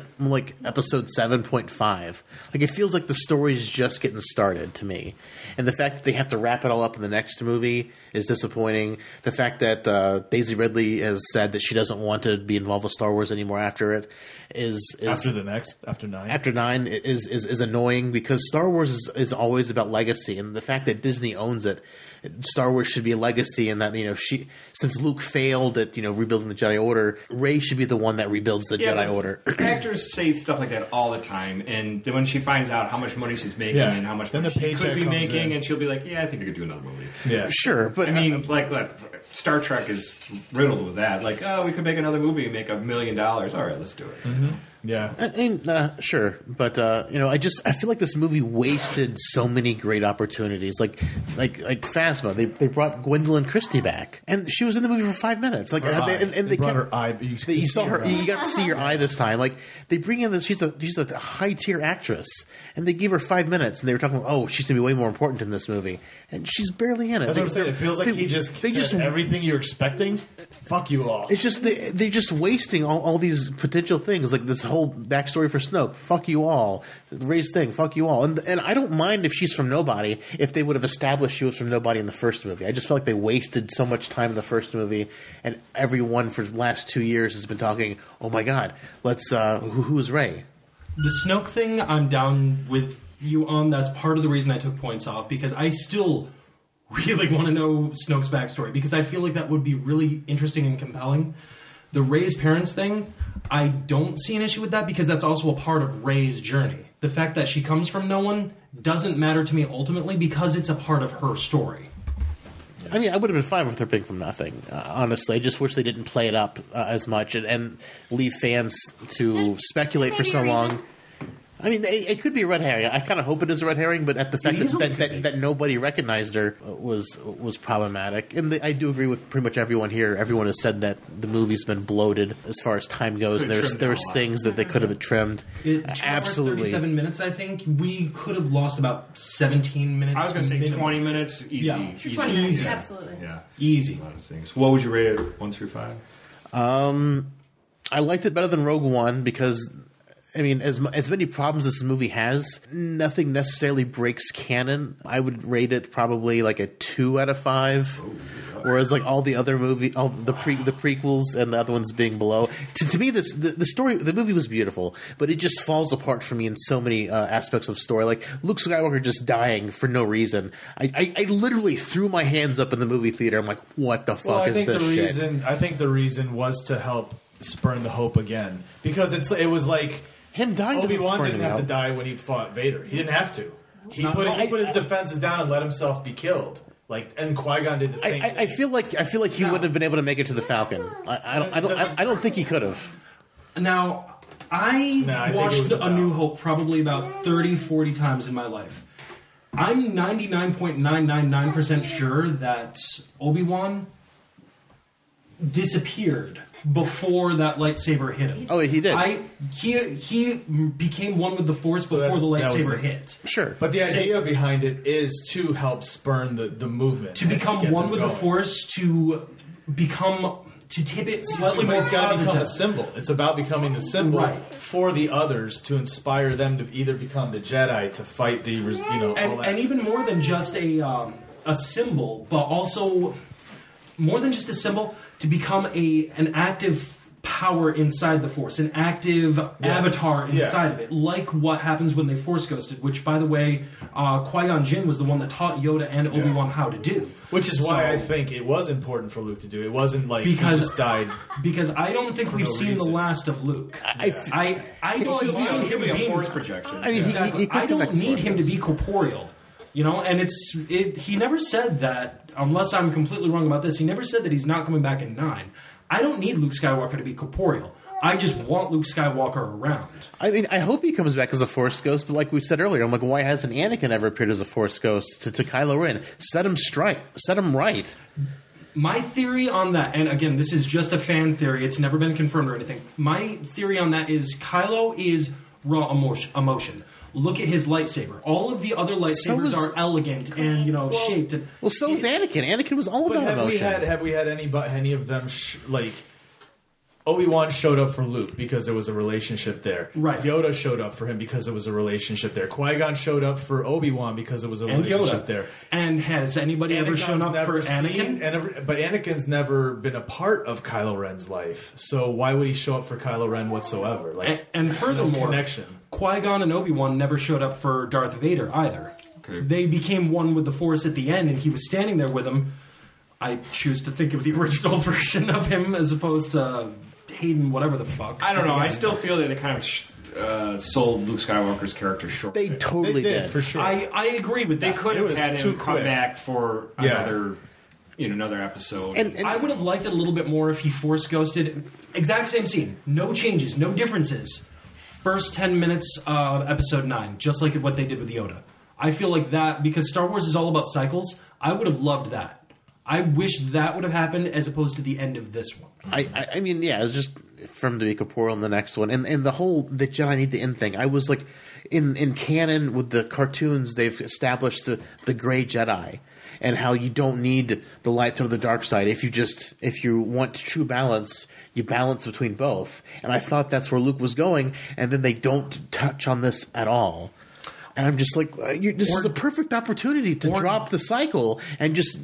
episode 7.5. Like it feels like the story's just getting started to me, and the fact that they have to wrap it all up in the next movie is disappointing. The fact that Daisy Ridley has said that she doesn't want to be involved with Star Wars anymore after it is after 9. After 9 is annoying because Star Wars is always about legacy, and the fact that Disney owns it, Star Wars should be a legacy, and that since Luke failed at rebuilding the Jedi Order, Rey should be the one that rebuilds the Jedi Order. Actors say stuff like that all the time, and then when she finds out how much money she's making and how much money she could be making, and she'll be like, "Yeah, I think I could do another movie." Yeah, sure, but I mean, like Star Trek is riddled with that. Like, oh, we could make another movie and make $1 million. All right, let's do it. Mm-hmm. Yeah, I mean, sure, but I feel like this movie wasted so many great opportunities. Like Phasma, they brought Gwendolyn Christie back, and she was in the movie for 5 minutes. Like, they brought her eye. You saw her. You got to see her eye this time. Like they bring in this. She's a high tier actress, and they gave her 5 minutes, and they were talking about, oh, she's gonna be way more important in this movie, and she's barely in it. That's what I'm saying. It feels like they just everything you're expecting. Fuck you all. It's just they're just wasting all these potential things, like this whole backstory for Snoke. Fuck you all. The Rey's thing. Fuck you all. And I don't mind if she's from nobody. If they would have established she was from nobody in the first movie, I just felt like they wasted so much time in the first movie, and everyone for the last 2 years has been talking. Oh my God, let's who is Rey? The Snoke thing, I'm down with you on. That's part of the reason I took points off, because I still really want to know Snoke's backstory, because I feel like that would be really interesting and compelling. The Rey's parents thing, I don't see an issue with that, because that's also a part of Rey's journey. The fact that she comes from no one doesn't matter to me ultimately, because it's a part of her story. I mean, I would have been fine with her being from nothing, honestly. I just wish they didn't play it up as much and leave fans to speculate for so long. I mean, it could be a red herring. I kind of hope it is a red herring, but at the fact that nobody recognized her was problematic. And I do agree with pretty much everyone here. Everyone has said that the movie's been bloated as far as time goes. And there's things that they could have trimmed. Absolutely. 37 minutes, I think. We could have lost about 17 minutes. I was going to say 20 minutes. Easy. Yeah. 20 minutes, absolutely. Yeah. Easy. A lot of things. What would you rate it, 1 through 5? I liked it better than Rogue One because, I mean, as many problems as this movie has, nothing necessarily breaks canon. I would rate it probably like a 2 out of 5. Whereas like all the other the prequels and the other ones being below. To me, the movie was beautiful, but it just falls apart for me in so many aspects of story. Like Luke Skywalker just dying for no reason. I literally threw my hands up in the movie theater. I'm like, what the fuck is this shit? I think the reason was to help spurn the hope again, because it was like him dying. Obi-Wan didn't have to die when he fought Vader. He didn't have to. He put his defenses down and let himself be killed. And Qui-Gon did the same thing. I feel like he wouldn't have been able to make it to the Falcon. I don't think he could have. Now, I watched A New Hope probably about 30, 40 times in my life. I'm 99.999% sure that Obi-Wan disappeared before that lightsaber hit him. Oh, he did. He became one with the Force before the lightsaber hit. Sure. But the idea behind it is to help spurn the movement. To become one with the Force, to tip it slightly more it's got to become a symbol. It's about becoming the symbol for the others, to inspire them to either become the Jedi, to fight the, all that. And even more than just a symbol, but also more than just a symbol, to become an active power inside the Force, an active avatar inside of it, like what happens when they Force ghosted, which, by the way, Qui-Gon Jinn was the one that taught Yoda and Obi-Wan how to do. Which is why I think it was important for Luke to do. It wasn't like he just died. Because I don't think we've seen the last of Luke. I don't need him to be a Force projection. I mean, I don't need him to be corporeal. You know, and he never said that, unless I'm completely wrong about this, he never said that he's not coming back in 9. I don't need Luke Skywalker to be corporeal. I just want Luke Skywalker around. I mean, I hope he comes back as a Force ghost, but like we said earlier, I'm like, why hasn't Anakin ever appeared as a Force ghost to Kylo Ren? Set him right. My theory on that, and again, this is just a fan theory, it's never been confirmed or anything. My theory on that is Kylo is raw emotion. Look at his lightsaber. All of the other lightsabers are elegant and shaped. And so is Anakin. Anakin was all about emotion. Have we had any of them like Obi-Wan showed up for Luke because there was a relationship there. Right. Yoda showed up for him because there was a relationship there. Qui-Gon showed up for Obi-Wan because there was a relationship there. And has anybody ever shown up for Anakin? But Anakin's never been a part of Kylo Ren's life. So why would he show up for Kylo Ren whatsoever? And furthermore, no connection. Qui-Gon and Obi-Wan never showed up for Darth Vader either. Okay. They became one with the Force at the end, and he was standing there with him. I choose to think of the original version of him as opposed to Hayden, whatever the fuck. I don't know. I still feel that they kind of sold Luke Skywalker's character short. They totally did, for sure. I agree with that. They could have had him come back for another episode. And I would have liked it a little bit more if he Force ghosted. Exact same scene. No changes. No differences. First 10 minutes of episode 9, just like what they did with Yoda. I feel like that, because Star Wars is all about cycles, I would have loved that. I wish that would have happened as opposed to the end of this one. I mean, yeah, it was just for him to be corporeal in the next one. And the Jedi need to end thing. I was like, in canon with the cartoons, they've established the gray Jedi. And how you don't need the light or the dark side. If you want true balance, you balance between both. And I thought that's where Luke was going, and then they don't touch on this at all. And I'm just like, this is a perfect opportunity to drop the cycle and just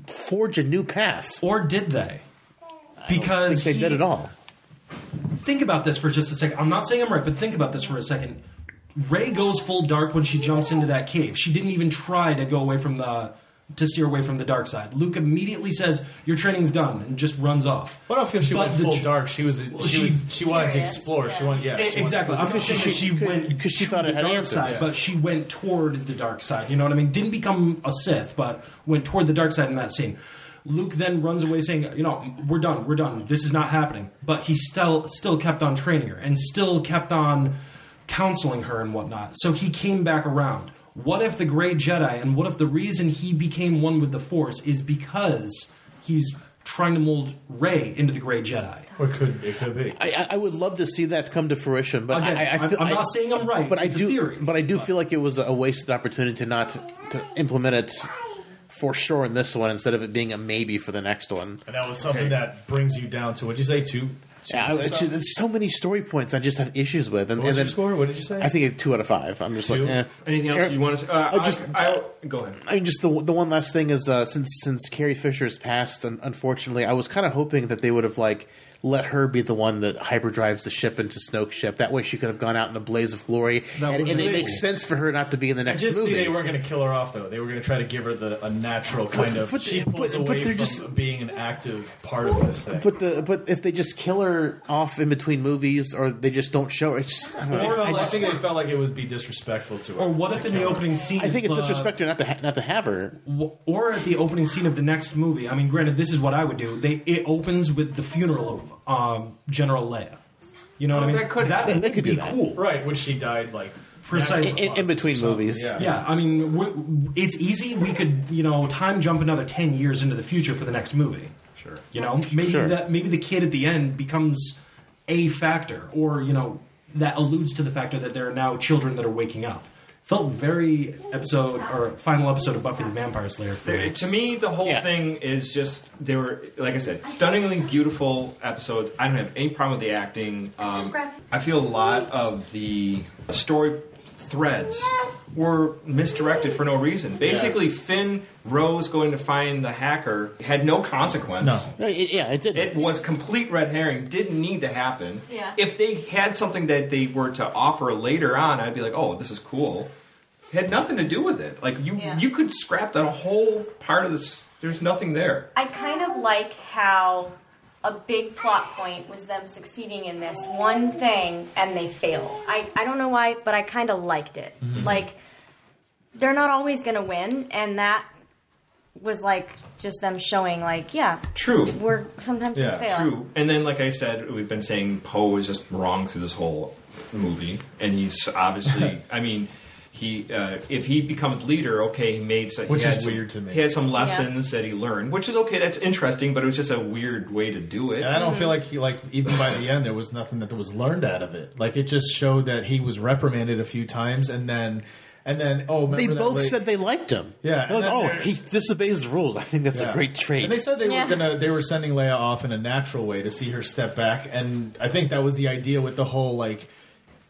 forge a new path. Or did they? Because they did it all. Think about this for just a second. I'm not saying I'm right, but think about this for a second. Rey goes full dark when she jumps into that cave. She didn't even try to go away from to steer away from the dark side. Luke immediately says, "Your training's done," and just runs off. Well, I don't feel she went full dark. She wanted to explore. She wanted, exactly. I'm not saying she went because she thought it had dark side, but she went toward the dark side. You know what I mean? Didn't become a Sith, but went toward the dark side in that scene. Luke then runs away saying, we're done. This is not happening. But he still kept on training her and still kept on counseling her and whatnot. So he came back around. What if the Grey Jedi, and what if the reason he became one with the Force is because he's trying to mold Rey into the Grey Jedi? Or it could be. I would love to see that come to fruition, but again, I'm not saying I'm right. But it's a theory. But I do feel like it was a wasted opportunity to implement it for sure in this one instead of it being a maybe for the next one. And that was something that brings you down to, what'd you say, 2? It's so many story points I just have issues with. And, what was your score? What did you say? I think it's 2 out of 5. I'm just 2? like, Anything else you want to say? Go ahead. I mean, just the one last thing is since Carrie Fisher's passed, unfortunately, I was kind of hoping that they would have let her be the one that hyperdrives the ship into Snoke's ship. That way she could have gone out in a blaze of glory. And it makes sense for her not to be in the next movie. I did see they weren't going to kill her off, though. They were going to try to give her a natural kind of... She pulls away from just being an active part of this thing. But if they just kill her off in between movies, or they just don't show her, it's just... I think they felt like it would be disrespectful to her. Or what if in the opening scene... I think it's disrespectful not to have her. Or at the opening scene of the next movie. I mean, granted, this is what I would do. It opens with the funeral of General Leia. You know what I mean? That could be cool. Right, when she died, precisely in between movies. Yeah, I mean, it's easy. We could, time jump another 10 years into the future for the next movie. Sure. Maybe the kid at the end becomes a factor, or that alludes to the factor that there are now children that are waking up. Felt very final episode of Buffy the Vampire Slayer. To me, the whole thing is just, they were, like I said, stunningly beautiful episodes. I don't have any problem with the acting. I feel a lot of the story threads were misdirected for no reason. Basically, Finn Rose going to find the hacker had no consequence. No. It didn't. It was complete red herring. Didn't need to happen. Yeah. If they had something that they were to offer later on, I'd be like, oh, this is cool. It had nothing to do with it. Like, you could scrap that whole part of this. There's nothing there. I kind of like how a big plot point was them succeeding in this one thing and they failed. I don't know why, but I kind of liked it. Mm-hmm. Like, they're not always going to win, and that was like just them showing, like, true. Sometimes we fail. True. And then, like I said, we've been saying Poe is just wrong through this whole movie, and he's obviously, I mean, he if he becomes leader, okay, he made some, which is weird to me. He had some lessons that he learned, which is okay. That's interesting, but it was just a weird way to do it. And I don't feel like even by the end there was nothing that was learned out of it. Like, it just showed that he was reprimanded a few times, and then they both said they liked him. Yeah, like, he disobeys the rules. I think that's a great trait. And they said they were sending Leia off in a natural way to see her step back, and I think that was the idea with the whole like.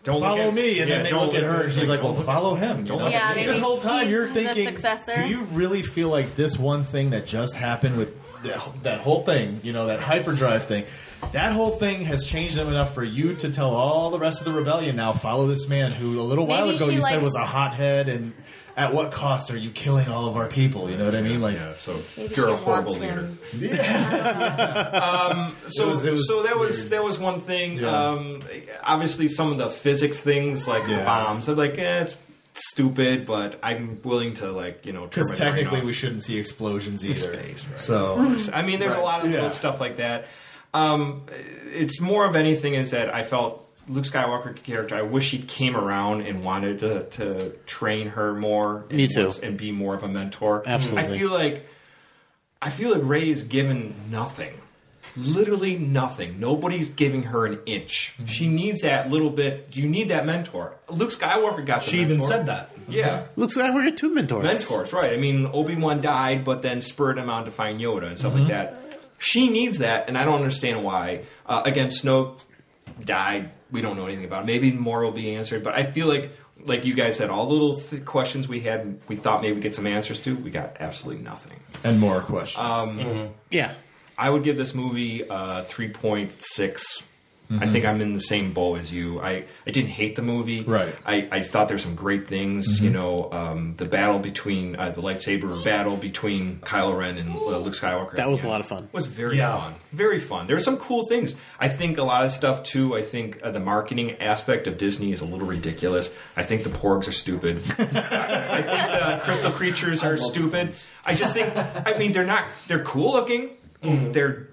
Don't follow me, and then they look at her, and she's like, "Well, follow him." You know? Yeah, this whole time you're thinking, do you really feel like this one thing that just happened with that whole thing, you know, that hyperdrive thing, that whole thing has changed them enough for you to tell all the rest of the rebellion now, follow this man who a little while ago you said was a hothead, and at what cost are you killing all of our people? You know what I mean? Like, so you're a horrible leader. So that was one thing. Yeah. Obviously, some of the physics things, like the bombs, I'm like, it's stupid, but I'm willing to, like, you know, because technically we shouldn't see explosions either. Space, right? So I mean, there's a lot of little stuff like that. It's more of anything is that I felt Luke Skywalker character, I wish he came around and wanted to train her more. Me too. And be more of a mentor. Absolutely. I feel like Rey is given nothing. Literally nothing. Nobody's giving her an inch. Mm-hmm. She needs that little bit. You need that mentor. Luke Skywalker got the mentor. She even said that. Yeah. Luke Skywalker had 2 mentors. Mentors, right. I mean, Obi-Wan died, but then spurred him on to find Yoda and stuff like that. She needs that, and I don't understand why. Again, Snoke died. We don't know anything about it. Maybe more will be answered, but I feel like you guys said, all the little questions we had, we thought maybe we'd get some answers to. We got absolutely nothing. And more questions. Yeah. I would give this movie 3.6. I think I'm in the same boat as you. I didn't hate the movie. Right. I thought there's some great things. You know, the battle between the lightsaber battle between Kylo Ren and Luke Skywalker. That was a lot of fun. Was very fun. Very fun. There were some cool things. I think a lot of stuff too. I think the marketing aspect of Disney is a little ridiculous. I think the Porgs are stupid. I think the crystal creatures are stupid. I just think. I mean, they're cool looking. They're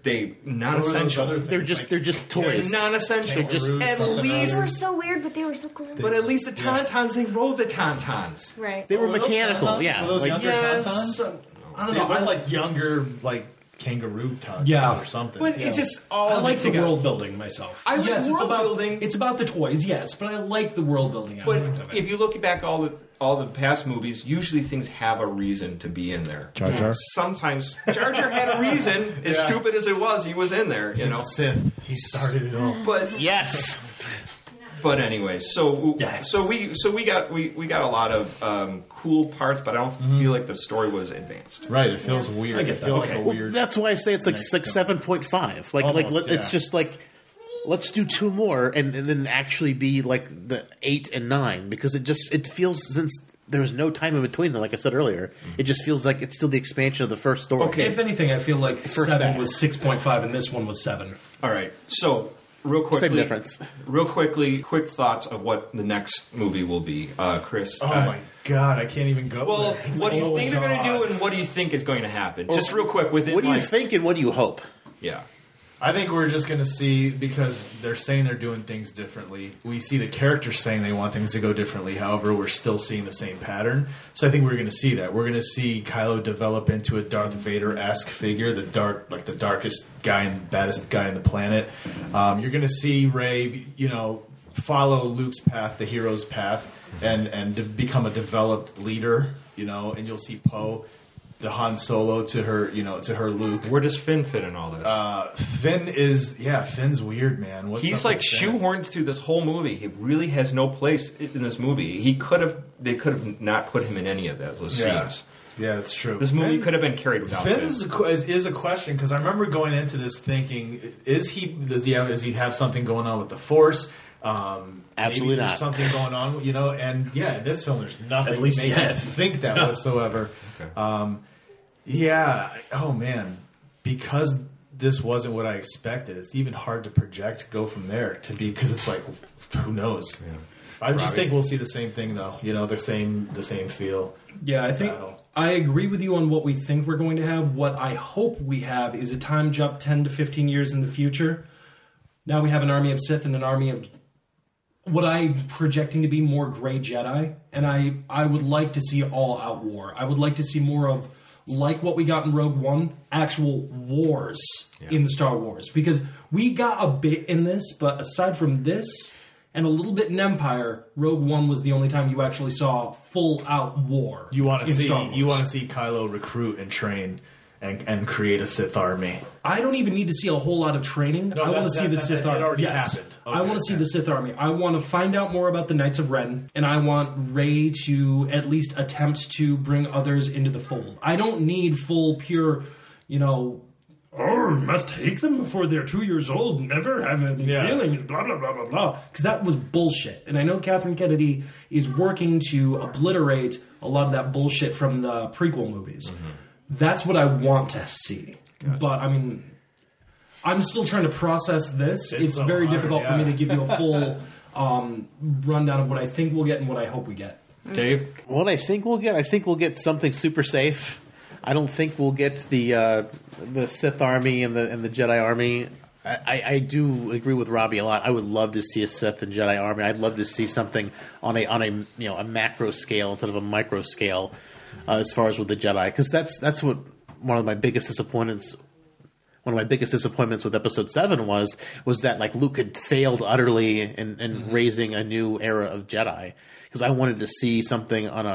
non-essential. They're just toys. They're non-essential. Just at least they were so weird, but they were so cool. But at least the Tauntauns, they rode the Tauntauns. Right. They were mechanical. Yeah. Were those younger Tauntauns? I don't know. I like younger, like kangaroo Tauntauns or something. But it just all. I like the world building myself. I like world building. It's about the toys, yes, but I like the world building aspect of it. If you look back all the past movies, usually things have a reason to be in there. Jar Jar? Sometimes Jar Jar had a reason. As stupid as it was, he was in there. You know, Sith. He started it all. But yes. But anyway, so we got a lot of cool parts, but I don't feel like the story was advanced. Right, it feels weird. I get that. like a weird. That's why I say it's like 7.5. It's just like, let's do 2 more and then actually be like the 8 and 9, because it feels, since there's no time in between them, like I said earlier, it just feels like it's still the expansion of the first story. Okay, if anything, I feel like 7 was 6.5 and this one was 7. All right, so real quickly, same difference. Real quickly, quick thoughts of what the next movie will be, Chris. Oh my God, I can't even go. Well, there. what do you think they're going to do, and what do you think is going to happen? Just real quick, what do you think, and what do you hope? Yeah. I think we're just going to see, because they're saying they're doing things differently. We see the characters saying they want things to go differently. However, we're still seeing the same pattern. So I think we're going to see that. We're going to see Kylo develop into a Darth Vader-esque figure, the darkest guy and baddest guy on the planet. You're going to see Rey, follow Luke's path, the hero's path, and to become a developed leader. And you'll see Poe Han Solo to her, to her Luke. Where does Finn fit in all this? Finn's weird, man. He's like shoehorned through this whole movie. He really has no place in this movie. They could have not put him in any of those scenes. Yeah, that's true. This movie could have been carried without Finn. Is a question, because I remember going into this thinking, does he have something going on with the Force? Absolutely not. There's something going on, and in this film there's nothing At least making you think that whatsoever. Okay. Oh man, because this wasn't what I expected. It's even hard to go from there because it's like, who knows? Yeah. I just think we'll see the same thing though. The same feel. Yeah, I think I agree with you on what we think we're going to have. What I hope we have is a time jump 10 to 15 years in the future. Now we have an army of Sith and an army of what I'm projecting to be more gray Jedi. And I would like to see all-out war. I would like to see more of, like what we got in Rogue One, actual wars in the Star Wars. Because we got a bit in this, but aside from this and a little bit in Empire, Rogue One was the only time you actually saw full-out war. You want to see see Kylo recruit and train and create a Sith army. I don't even need to see a whole lot of training. I want to see the Sith army. It already happened. Okay, I want to see the Sith army. I want to find out more about the Knights of Ren, and I want Rey to at least attempt to bring others into the fold. I don't need full, pure, must take them before they're 2 years old, never have any feelings, blah, blah, blah, blah, blah. Because that was bullshit. And I know Catherine Kennedy is working to obliterate a lot of that bullshit from the prequel movies. Mm-hmm. That's what I want to see. Gotcha. But, I'm still trying to process this. It's so very difficult for me to give you a full rundown of what I think we'll get and what I hope we get. Dave? What I think we'll get something super safe. I don't think we'll get the Sith army and the Jedi army. I do agree with Robbie a lot. I would love to see a Sith and Jedi army. I'd love to see something on a macro scale instead of a micro scale as far as with the Jedi, because that's what one of my biggest disappointments. One of my biggest disappointments with Episode 7 was that like Luke had failed utterly in raising a new era of Jedi, because I wanted to see something on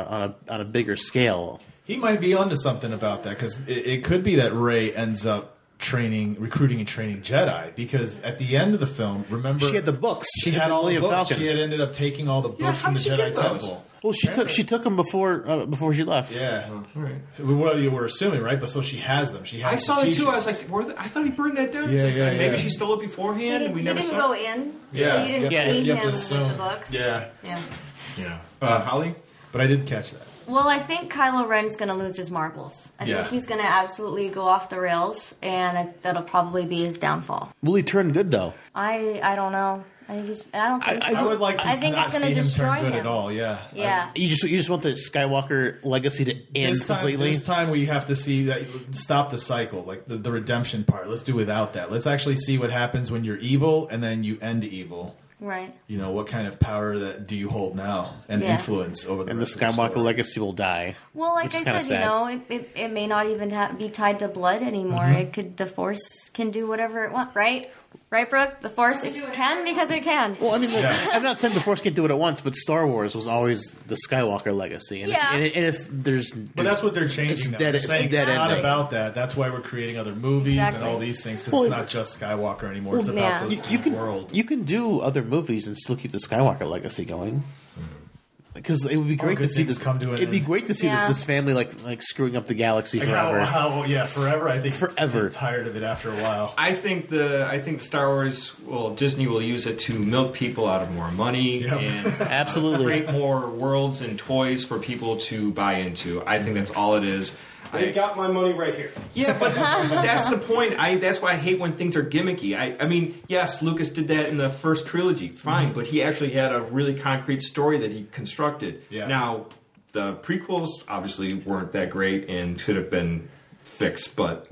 a bigger scale. He might be onto something about that, because it could be that Rey ends up recruiting and training Jedi, because at the end of the film, remember, she had the books. She had all the books. Falcon. She had ended up taking all the books from the Jedi Temple. Well, she took them before she left. Yeah, all right. Well, you were assuming, right? But so she has them. She has. I saw it too. I was like, I thought he burned that down. Maybe she stole it beforehand, and we never saw. He didn't go in. Yeah, so you didn't see you him have to assume. with the books. Yeah. Holly? But I did catch that. Well, I think Kylo Ren's going to lose his marbles. I think he's going to absolutely go off the rails, and that'll probably be his downfall. Will he turn good though? I don't know. I don't think so. I would like to not see him turn good at all. Yeah. Yeah. You just want the Skywalker legacy to end completely. This time we have to see that, stop the cycle, like the redemption part. Let's do without that. Let's actually see what happens when you're evil and then you end evil. Right. What kind of power do you hold now and influence over the rest of the Skywalker story. legacy will die. Well, like I said, it may not even be tied to blood anymore. Mm-hmm. The Force can do whatever it wants, right? Right, Brooke? The Force can because it can. Well, I'm not saying the Force can't do it at once, but Star Wars was always the Skywalker legacy. And if there's... But that's what they're changing now. They're saying it's not about that. That's why we're creating other movies and all these things, because it's not just Skywalker anymore. It's about the world. You can do other movies and still keep the Skywalker legacy going. Because it would be great to see this come to an It'd be great to see this family like screwing up the galaxy forever. Forever. I think forever. I'm tired of it after a while. I think Star Wars, Disney will use it to milk people out of more money and absolutely create more worlds and toys for people to buy into. I think that's all it is. They got my money right here. Yeah, but that's the point. That's why I hate when things are gimmicky. I mean, yes, Lucas did that in the first trilogy, fine, but he actually had a really concrete story that he constructed. Yeah. Now, the prequels obviously weren't that great and should have been fixed, but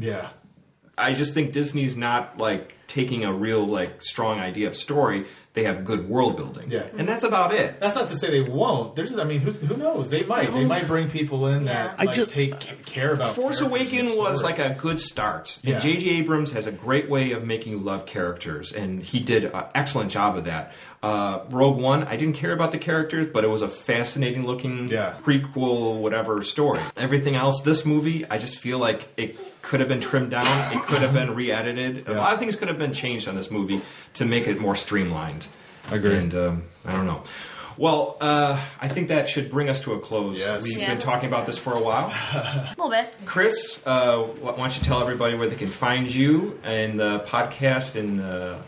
I just think Disney's not taking a real strong idea of story. they have good world building. Yeah. And that's about it. That's not to say they won't. who knows? They might. They might bring people in that take care about. Force Awakens was like a good start. And J.J. Abrams has a great way of making you love characters, and he did an excellent job of that. Rogue One, I didn't care about the characters, but it was a fascinating looking prequel, whatever story. Everything else, this movie, I just feel like it could have been trimmed down. It could have been re-edited. A lot of things could have been changed on this movie to make it more streamlined. Agreed. And I don't know. Well, I think that should bring us to a close. Yes. We've been talking about this for a while. A little bit. Chris, why don't you tell everybody where they can find you and the podcast and the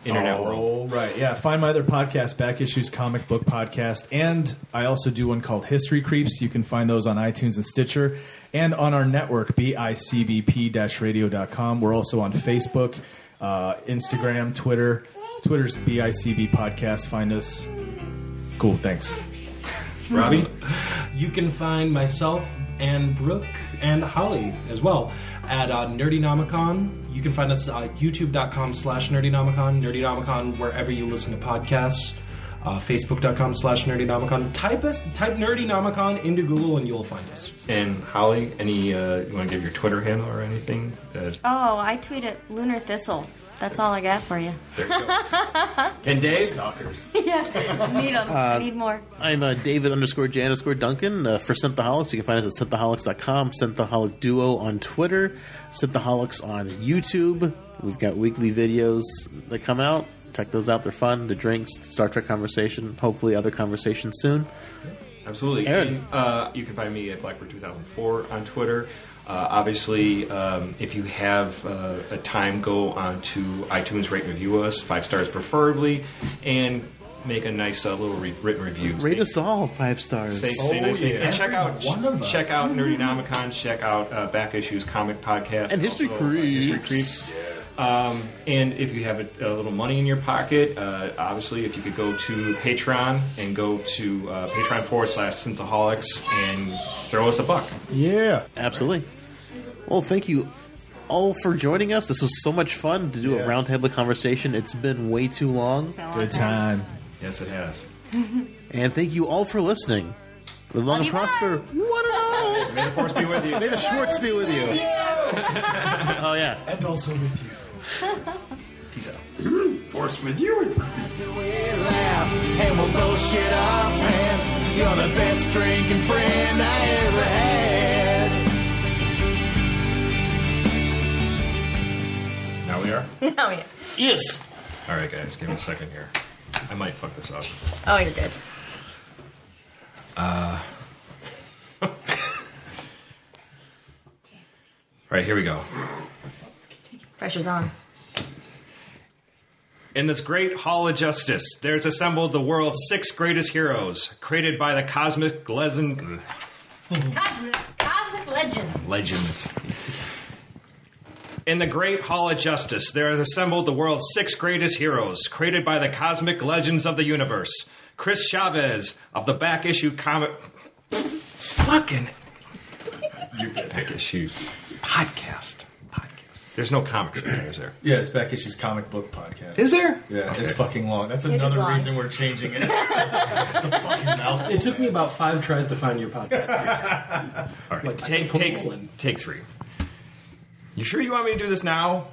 internet world? Right. Yeah. Find my other podcast, Back Issues Comic Book Podcast. And I also do one called History Creeps. You can find those on iTunes and Stitcher. And on our network, bicbp-radio.com. We're also on Facebook, Instagram, Twitter. Twitter's BICB Podcast. Find us. Cool. Thanks. Robbie? You can find myself and Brooke and Holly as well at Nerdynomicon. You can find us at youtube.com/Nerdynomicon, Nerdynomicon wherever you listen to podcasts, facebook.com/Nerdynomicon. Type Nerdynomicon into Google and you'll find us. And Holly, you want to give your Twitter handle or anything? I tweet at Lunar Thistle. That's all I got for you. There you go. And Dave? Stalkers. Yeah, need them. Need more. I'm David_J_Duncan for Synthaholics. You can find us at synthaholics.com, Synthaholic Duo on Twitter, Synthaholics on YouTube. We've got weekly videos that come out. Check those out. They're fun. The drinks, Star Trek conversation, hopefully other conversations soon. Absolutely. Aaron. And, you can find me at Blackbird2004 on Twitter. Obviously, if you have a time, go on to iTunes, rate and review us, 5 stars preferably, and make a nice little written review. Rate us all 5 stars. Say nice things. And check out Nerdynomicon, check out Back Issues Comic Podcast. And History Creeps. And if you have a little money in your pocket, obviously, if you could go to Patreon and go to Patreon/Synthaholics and throw us a buck. Yeah. Absolutely. Well, thank you all for joining us. This was so much fun to do a roundtable conversation. It's been way too long. Good time. Yes, it has. And thank you all for listening. Live long and prosper. What May the Force be with you. May the Schwartz be with you. Oh, yeah. And also with you. Peace out. Force with you. Until we laugh and we'll both shit our pants. You're the best drinking friend I ever had. Now we are? Oh, yeah. Yes. All right, guys, give me a second here. I might fuck this up. Oh, you're good. All right, here we go. Pressure's on. In this great hall of justice, there's assembled the world's 6 greatest heroes, created by the cosmic legend. Cosmic legend. Legends. In the great hall of justice, there is assembled the world's 6 greatest heroes, created by the cosmic legends of the universe. Chris Chavez of the Back Issue Comic. Fucking. You get Back Issues podcast. There's no comics in there, is there? Yeah, it's Back Issues Comic Book Podcast. Is there? Yeah, Okay. it's fucking long. That's is another long. reason we're changing it. It's a fucking mouthful. It took me about 5 tries to find your podcast. All right. Like, Take 3. You sure you want me to do this now?